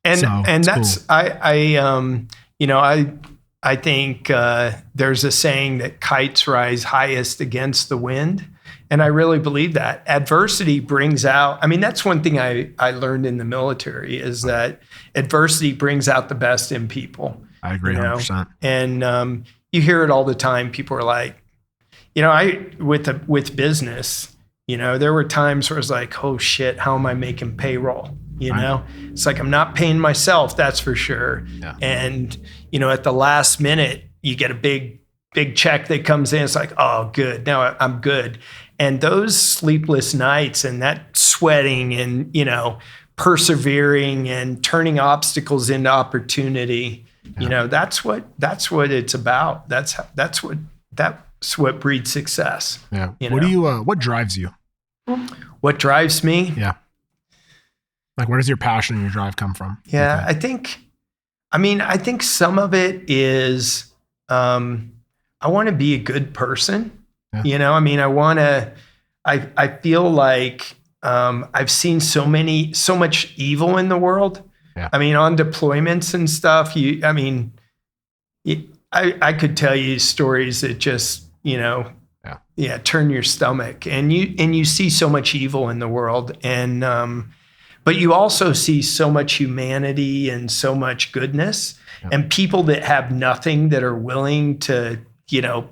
And that's cool. I think there's a saying that kites rise highest against the wind. And I really believe that. Adversity brings out, that's one thing I learned in the military is that adversity brings out the best in people. I agree 100%. And you hear it all the time. People are like, with business, there were times where it's like, oh shit, how am I making payroll? It's like, I'm not paying myself, that's for sure. Yeah. And, at the last minute, you get a big check that comes in. It's like, oh, good. Now I'm good. And those sleepless nights and that sweating and, persevering and turning obstacles into opportunity, that's what it's about. That's what breeds success. Yeah. What drives you? What drives me? Yeah. Where does your passion and your drive come from? Yeah, I think some of it is, I want to be a good person. Yeah. I feel like, I've seen so much evil in the world. Yeah. On deployments and stuff, I could tell you stories that just, turn your stomach, and you see so much evil in the world. And, but you also see so much humanity and so much goodness, and people that have nothing that are willing to,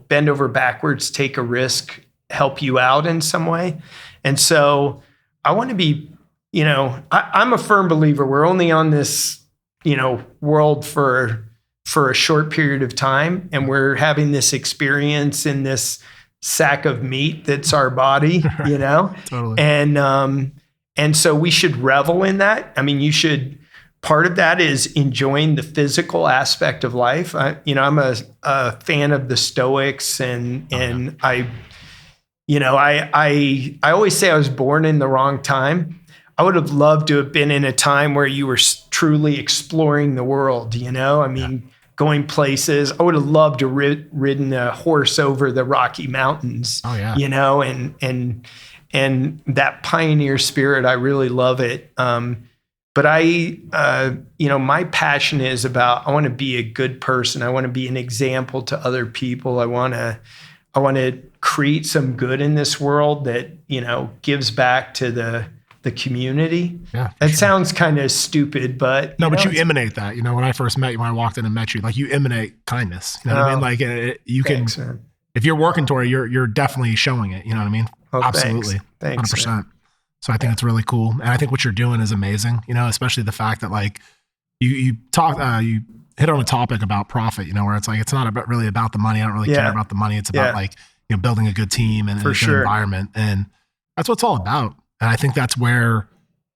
bend over backwards, take a risk, help you out in some way. And so I want to be, I'm a firm believer we're only on this, world for a short period of time, and we're having this experience in this sack of meat that's our body, Totally. And so we should revel in that. Part of that is enjoying the physical aspect of life. I'm a fan of the Stoics, and I always say I was born in the wrong time. I would have loved to have been in a time where you were truly exploring the world, going places. I would have loved to ridden a horse over the Rocky Mountains, and that pioneer spirit, I really love it. But my passion is about, I want to be a good person. I want to be an example to other people. I want want to create some good in this world that, gives back to the community. Yeah. It sounds kind of stupid, but no, but you emanate that, when I first met you, when I walked in and met you, like you emanate kindness, you know what I mean? Like you thanks, can, man. if you're working toward it, you're definitely showing it, you know what I mean? Oh, absolutely. Thanks 100%. man. So I think it's really cool. And I think what you're doing is amazing, especially the fact that like you hit on a topic about profit, where it's like, it's not really about the money. I don't really care about the money. It's about like, building a good team and a good environment. And that's what it's all about. And I think that's where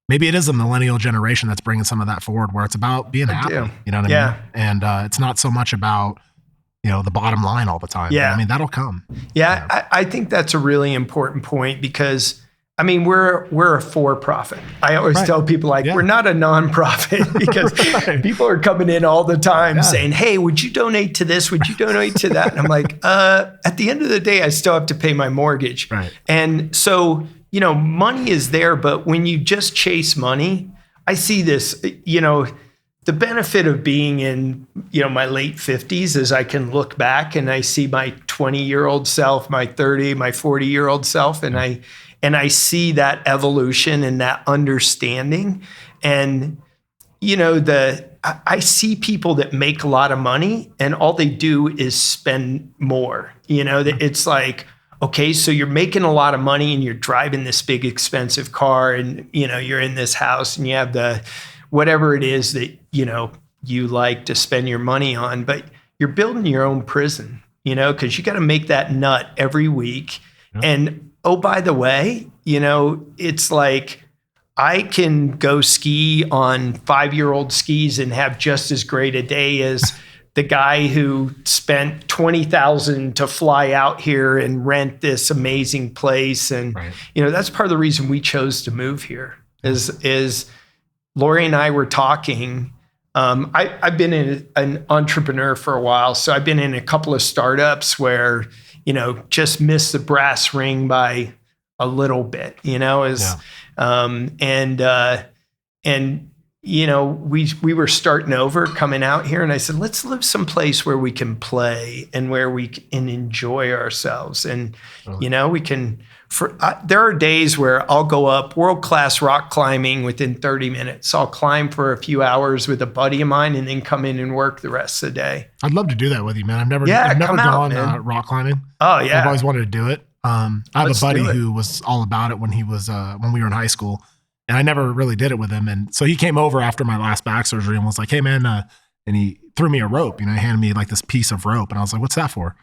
maybe it is a millennial generation that's bringing some of that forward, where it's about being happy, you know what I mean? And it's not so much about, the bottom line all the time. Yeah. I mean, that'll come. Yeah. I think that's a really important point because we're a for-profit. I always tell people we're not a non-profit because people are coming in all the time saying, hey, would you donate to this? Would you donate to that? And I'm like, at the end of the day, I still have to pay my mortgage. Right. And so, money is there, but when you just chase money, I see this, the benefit of being in, my late 50s is I can look back and I see my 20-year-old self, my 30, my 40-year-old self, and I see that evolution and that understanding. And, I see people that make a lot of money and all they do is spend more. It's like, okay, so you're making a lot of money and you're driving this big expensive car and, you're in this house and you have the whatever it is that, you like to spend your money on, but you're building your own prison, because you got to make that nut every week. Yeah. And oh, by the way, it's like I can go ski on 5-year-old skis and have just as great a day as the guy who spent $20,000 to fly out here and rent this amazing place. And, that's part of the reason we chose to move here is Lori and I were talking. I've been an entrepreneur for a while. So I've been in a couple of startups where, just missed the brass ring by a little bit, we were starting over coming out here and I said, let's live someplace where we can play and where we can enjoy ourselves. And, we can, there are days where I'll go up world-class rock climbing within 30 minutes. I'll climb for a few hours with a buddy of mine and then come in and work the rest of the day. I'd love to do that with you, man. I've never gone rock climbing. Oh yeah. I've always wanted to do it. I have a buddy who was all about it when he was, when we were in high school. And I never really did it with him. And so he came over after my last back surgery and was like, hey man, and he threw me a rope, he handed me like this piece of rope. And I was like, what's that for?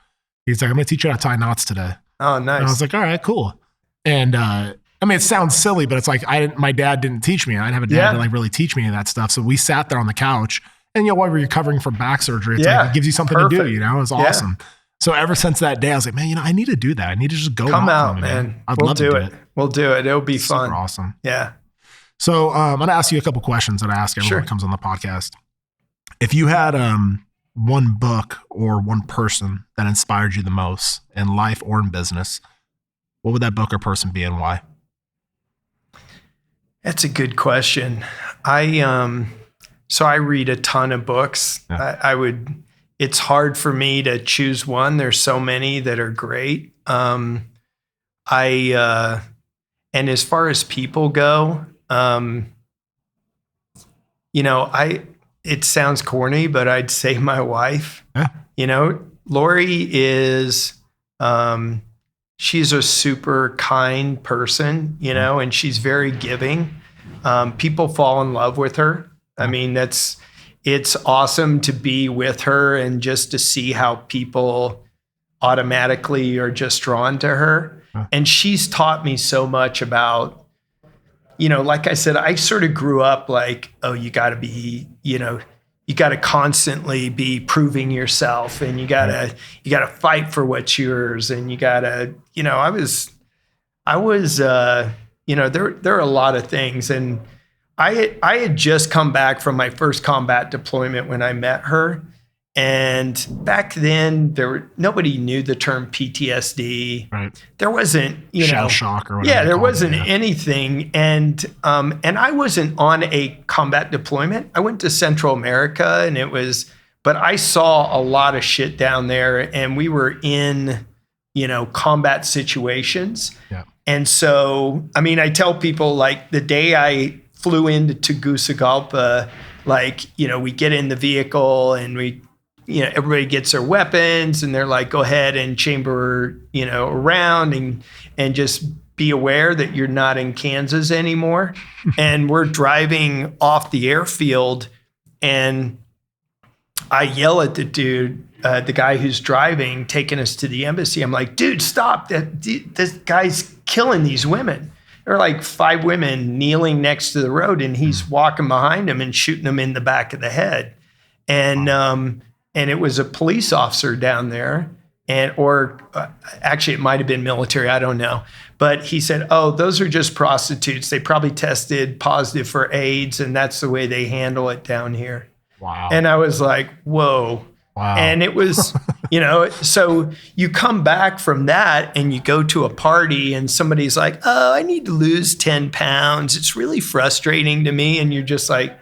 He's like, I'm going to teach you how to tie knots today. Oh, nice. And I was like, all right, cool. And, it sounds silly, but it's like, my dad didn't teach me. I didn't have a dad to like really teach me that stuff. So we sat there on the couch and, while we're recovering from back surgery, it's like, it gives you something to do, it was awesome. So ever since that day, I was like, man, I need to do that. I need to just go. Come out, man. I'd love to do it. We'll do it. It'll be fun. Super awesome. Yeah. So I'm going to ask you a couple questions that I ask everyone who comes on the podcast. If you had one book or one person that inspired you the most in life or in business, what would that book or person be and why? That's a good question. So I read a ton of books. Yeah. It's hard for me to choose one. There's so many that are great. And as far as people go, it sounds corny, but I'd say my wife. Yeah. Lori is, she's a super kind person, and she's very giving. People fall in love with her. I mean, it's awesome to be with her and just to see how people automatically are just drawn to her. And she's taught me so much about, like I said, I sort of grew up like, oh, you got to be, you got to constantly be proving yourself and you got to fight for what's yours. And you got to, I was, there are a lot of things. And I had just come back from my first combat deployment when I met her. And back then, nobody knew the term PTSD. Right. There wasn't, shell shock or whatever. Yeah, there wasn't anything. And I wasn't on a combat deployment. I went to Central America, and but I saw a lot of shit down there. And we were in, combat situations. Yeah. And so, I mean, I tell people, like, the day I flew into Tegucigalpa, like, we get in the vehicle and we, everybody gets their weapons and they're like, go ahead and chamber, around and just be aware that you're not in Kansas anymore. And we're driving off the airfield and I yell at the dude, the guy who's driving, taking us to the embassy. I'm like, dude, stop. This guy's killing these women. There are like 5 women kneeling next to the road and he's walking behind them and shooting them in the back of the head. And it was a police officer down there, or actually it might've been military. I don't know. But he said, oh, those are just prostitutes. They probably tested positive for AIDS and that's the way they handle it down here. Wow. And I was like, whoa. Wow. And it was, so you come back from that and you go to a party and somebody's like, oh, I need to lose 10 pounds. It's really frustrating to me. And you're just like,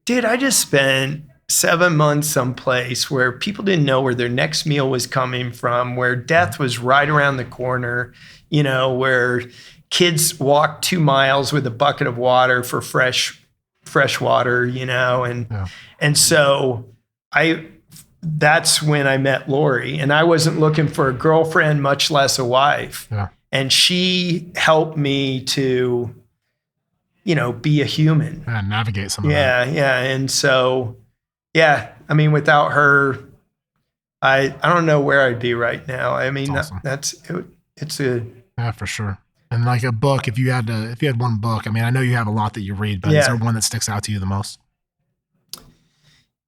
dude, I just spent 7 months someplace where people didn't know where their next meal was coming from, where death was right around the corner, where kids walked 2 miles with a bucket of water for fresh water, and so that's when I met Lori, and I wasn't looking for a girlfriend, much less a wife. Yeah. And she helped me to, be a human. And navigate some of that. Yeah. And so, I mean, without her, I don't know where I'd be right now. I mean, awesome. It's a... Yeah, for sure. And like a book, if you had one book, I mean, I know you have a lot that you read, but is there one that sticks out to you the most?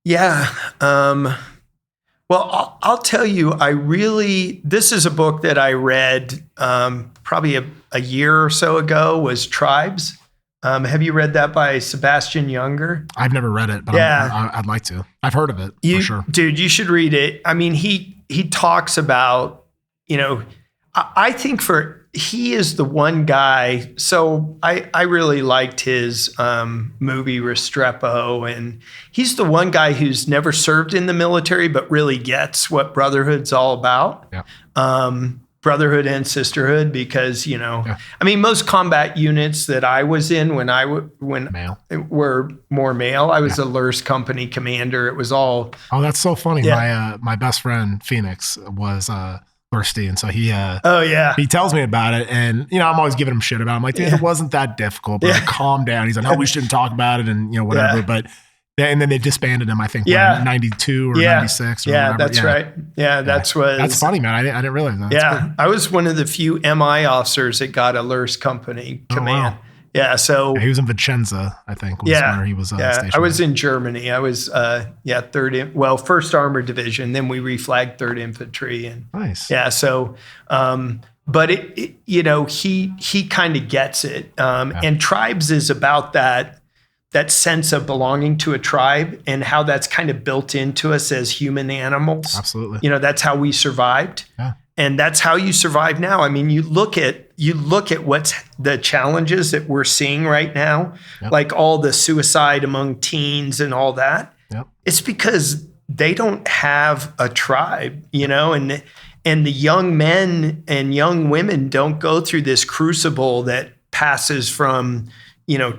Yeah. Well, I'll tell you, this is a book that I read probably a year or so ago, was Tribes. Have you read that by Sebastian Junger? I've never read it, but I'd like to. I've heard of it for sure. Dude, you should read it. I mean, he talks about, I think he is the one guy. So I really liked his movie Restrepo, and he's the one guy who's never served in the military, but really gets what brotherhood's all about. Yeah. Brotherhood and sisterhood, because, I mean, most combat units that I was in when male. were more male. I was a LURS company commander. It was all. Oh, that's so funny. Yeah. My best friend Phoenix was thirsty, and so he tells me about it, and I'm always giving him shit about it. I'm like, dude, it wasn't that difficult, but calm down. He's like, no, we shouldn't talk about it, and whatever. But and then they disbanded him, I think, in 92 or 96 or whatever. That's right. That's funny, man. I didn't realize that. That's cool. I was one of the few MI officers that got a LURS company command. Wow. Yeah, so he was in Vicenza, I think, was where he was stationed. I was in Germany. I was First Armored Division. Then we reflagged 3rd Infantry, and nice. Yeah, so but he kind of gets it. And Tribes is about that sense of belonging to a tribe and how that's kind of built into us as human animals. Absolutely. That's how we survived. Yeah. And that's how you survive now. I mean, you look at what's the challenges that we're seeing right now, like all the suicide among teens and all that. Yep. It's because they don't have a tribe, and the young men and young women don't go through this crucible that passes from,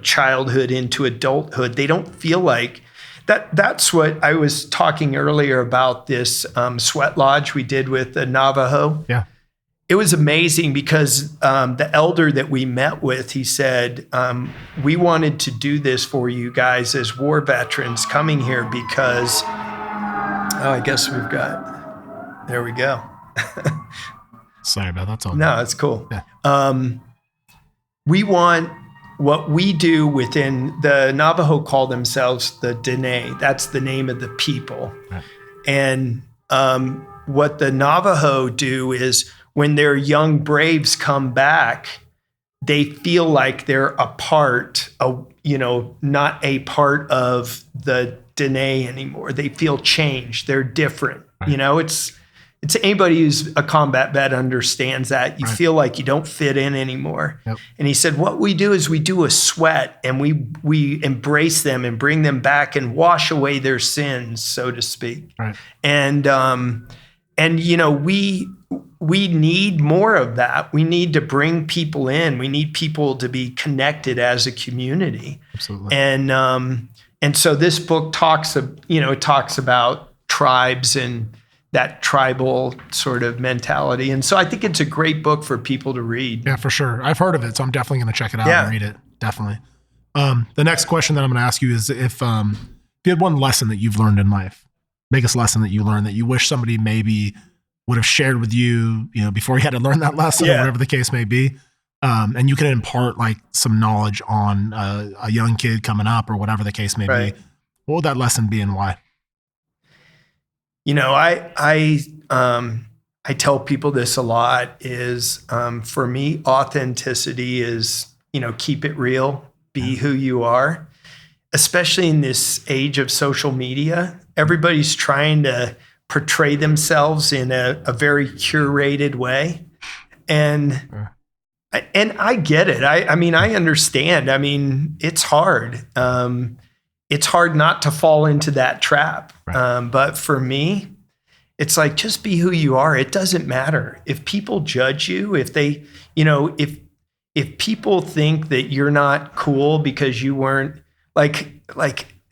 childhood into adulthood. They don't feel like that. That's what I was talking earlier about, this sweat lodge we did with the Navajo. Yeah. It was amazing because the elder that we met with, he said, we wanted to do this for you guys as war veterans coming here because, I guess there we go. Sorry about that. That's all. No, it's cool. Yeah. We want what we do within the Navajo call themselves the Dene. That's the name of the people. Right. And what the Navajo do is when their young braves come back, they feel like they're a part of, not a part of the Dene anymore. They feel changed. They're different. Right. It's anybody who's a combat vet understands that. You feel like you don't fit in anymore. Yep. And he said, what we do is we do a sweat and we embrace them and bring them back and wash away their sins, so to speak. Right. And we need more of that. We need to bring people in. We need people to be connected as a community. Absolutely. And so this book talks about tribes and that tribal sort of mentality. And so I think it's a great book for people to read. Yeah, for sure. I've heard of it, so I'm definitely going to check it out and read it. Definitely. The next question that I'm going to ask you is if you had one lesson that you've learned in life, biggest lesson that you learned that you wish somebody maybe would have shared with you, before you had to learn that lesson or whatever the case may be. And you can impart like some knowledge on a young kid coming up or whatever the case may be. What would that lesson be and why? I tell people this a lot is, for me, authenticity is, keep it real, be who you are, especially in this age of social media. Everybody's trying to portray themselves in a very curated way. And I get it. I understand. It's hard. It's hard not to fall into that trap. But for me, it's like, just be who you are. It doesn't matter if people judge you, if they, if people think that you're not cool because you weren't like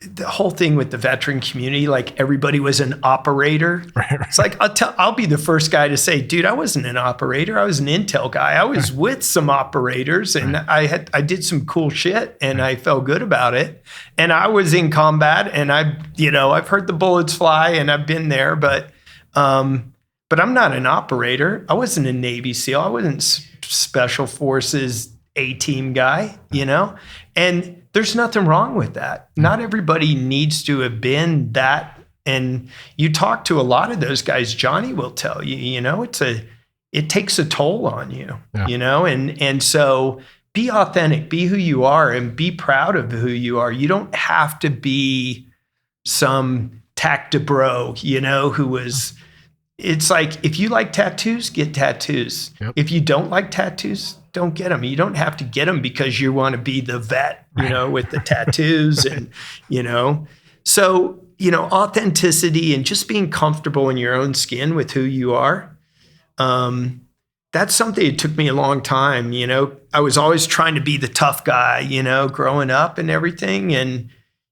the whole thing with the veteran community, like everybody was an operator. It's like, I'll be the first guy to say, dude, I wasn't an operator. I was an intel guy. I was with some operators and I did some cool shit and I felt good about it. And I was in combat and I've heard the bullets fly and I've been there, but I'm not an operator. I wasn't a Navy SEAL. I wasn't Special Forces A-team guy, and there's nothing wrong with that. Not everybody needs to have been that. And you talk to a lot of those guys, Johnny will tell you, it takes a toll on you, and so be authentic, be who you are and be proud of who you are. You don't have to be some tactibro, who was, it's like, if you like tattoos, get tattoos. Yep. If you don't like tattoos, don't get them. You don't have to get them because you want to be the vet, with the tattoos and, so, authenticity and just being comfortable in your own skin with who you are. That's something that took me a long time. I was always trying to be the tough guy, growing up and everything. And,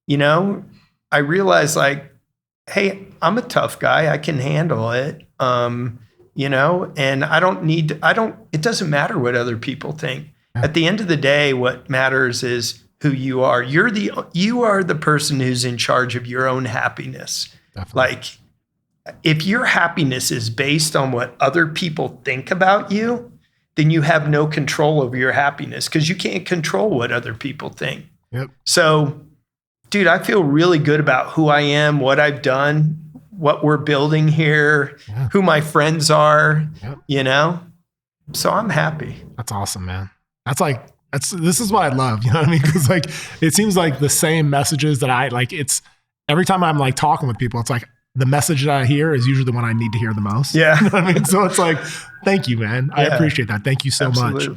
I realized like, hey, I'm a tough guy. I can handle it. And it doesn't matter what other people think. At the end of the day, what matters is who you are. You are the person who's in charge of your own happiness. Definitely. Like, if your happiness is based on what other people think about you, then you have no control over your happiness because you can't control what other people think. Yep. So, dude, I feel really good about who I am, what I've done, what we're building here, who my friends are, so I'm happy. That's awesome, man. This is what I love. You know what I mean? Because like, it seems like the same messages that I like, it's every time I'm like talking with people, it's like the message that I hear is usually the one I need to hear the most. Yeah. You know what I mean? So it's like, thank you, man. I appreciate that. Thank you so much.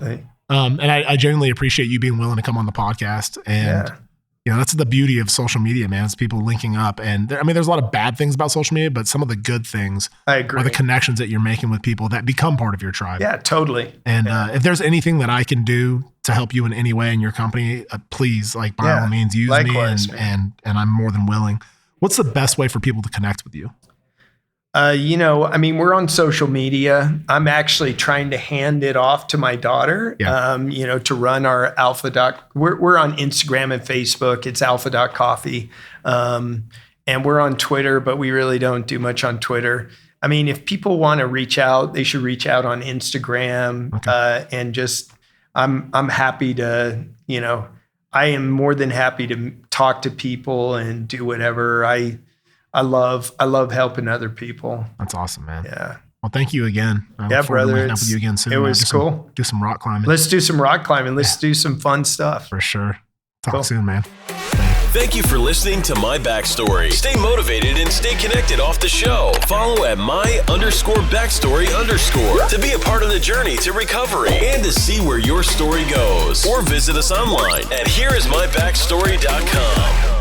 And I genuinely appreciate you being willing to come on the podcast. And that's the beauty of social media, man. It's people linking up. And there's a lot of bad things about social media, but some of the good things I agree. Are the connections that you're making with people that become part of your tribe. Yeah, totally. And if there's anything that I can do to help you in any way in your company, please, like by all means, use likewise, me. And I'm more than willing. What's the best way for people to connect with you? We're on social media. I'm actually trying to hand it off to my daughter, to run our Alpha. We're on Instagram and Facebook. It's alpha.coffee. And we're on Twitter, but we really don't do much on Twitter. If people want to reach out, they should reach out on Instagram. Okay. And just, I'm happy to, I am more than happy to talk to people and do whatever. I love helping other people. That's awesome, man. Yeah. Well, thank you again. Brother. Up with you again soon. It was cool. Do some rock climbing. Let's do some rock climbing. Let's do some fun stuff. For sure. Talk soon, man. Thank you for listening to My Backstory. Stay motivated and stay connected off the show. Follow at my_backstory_ to be a part of the journey to recovery and to see where your story goes. Or visit us online at hereismybackstory.com.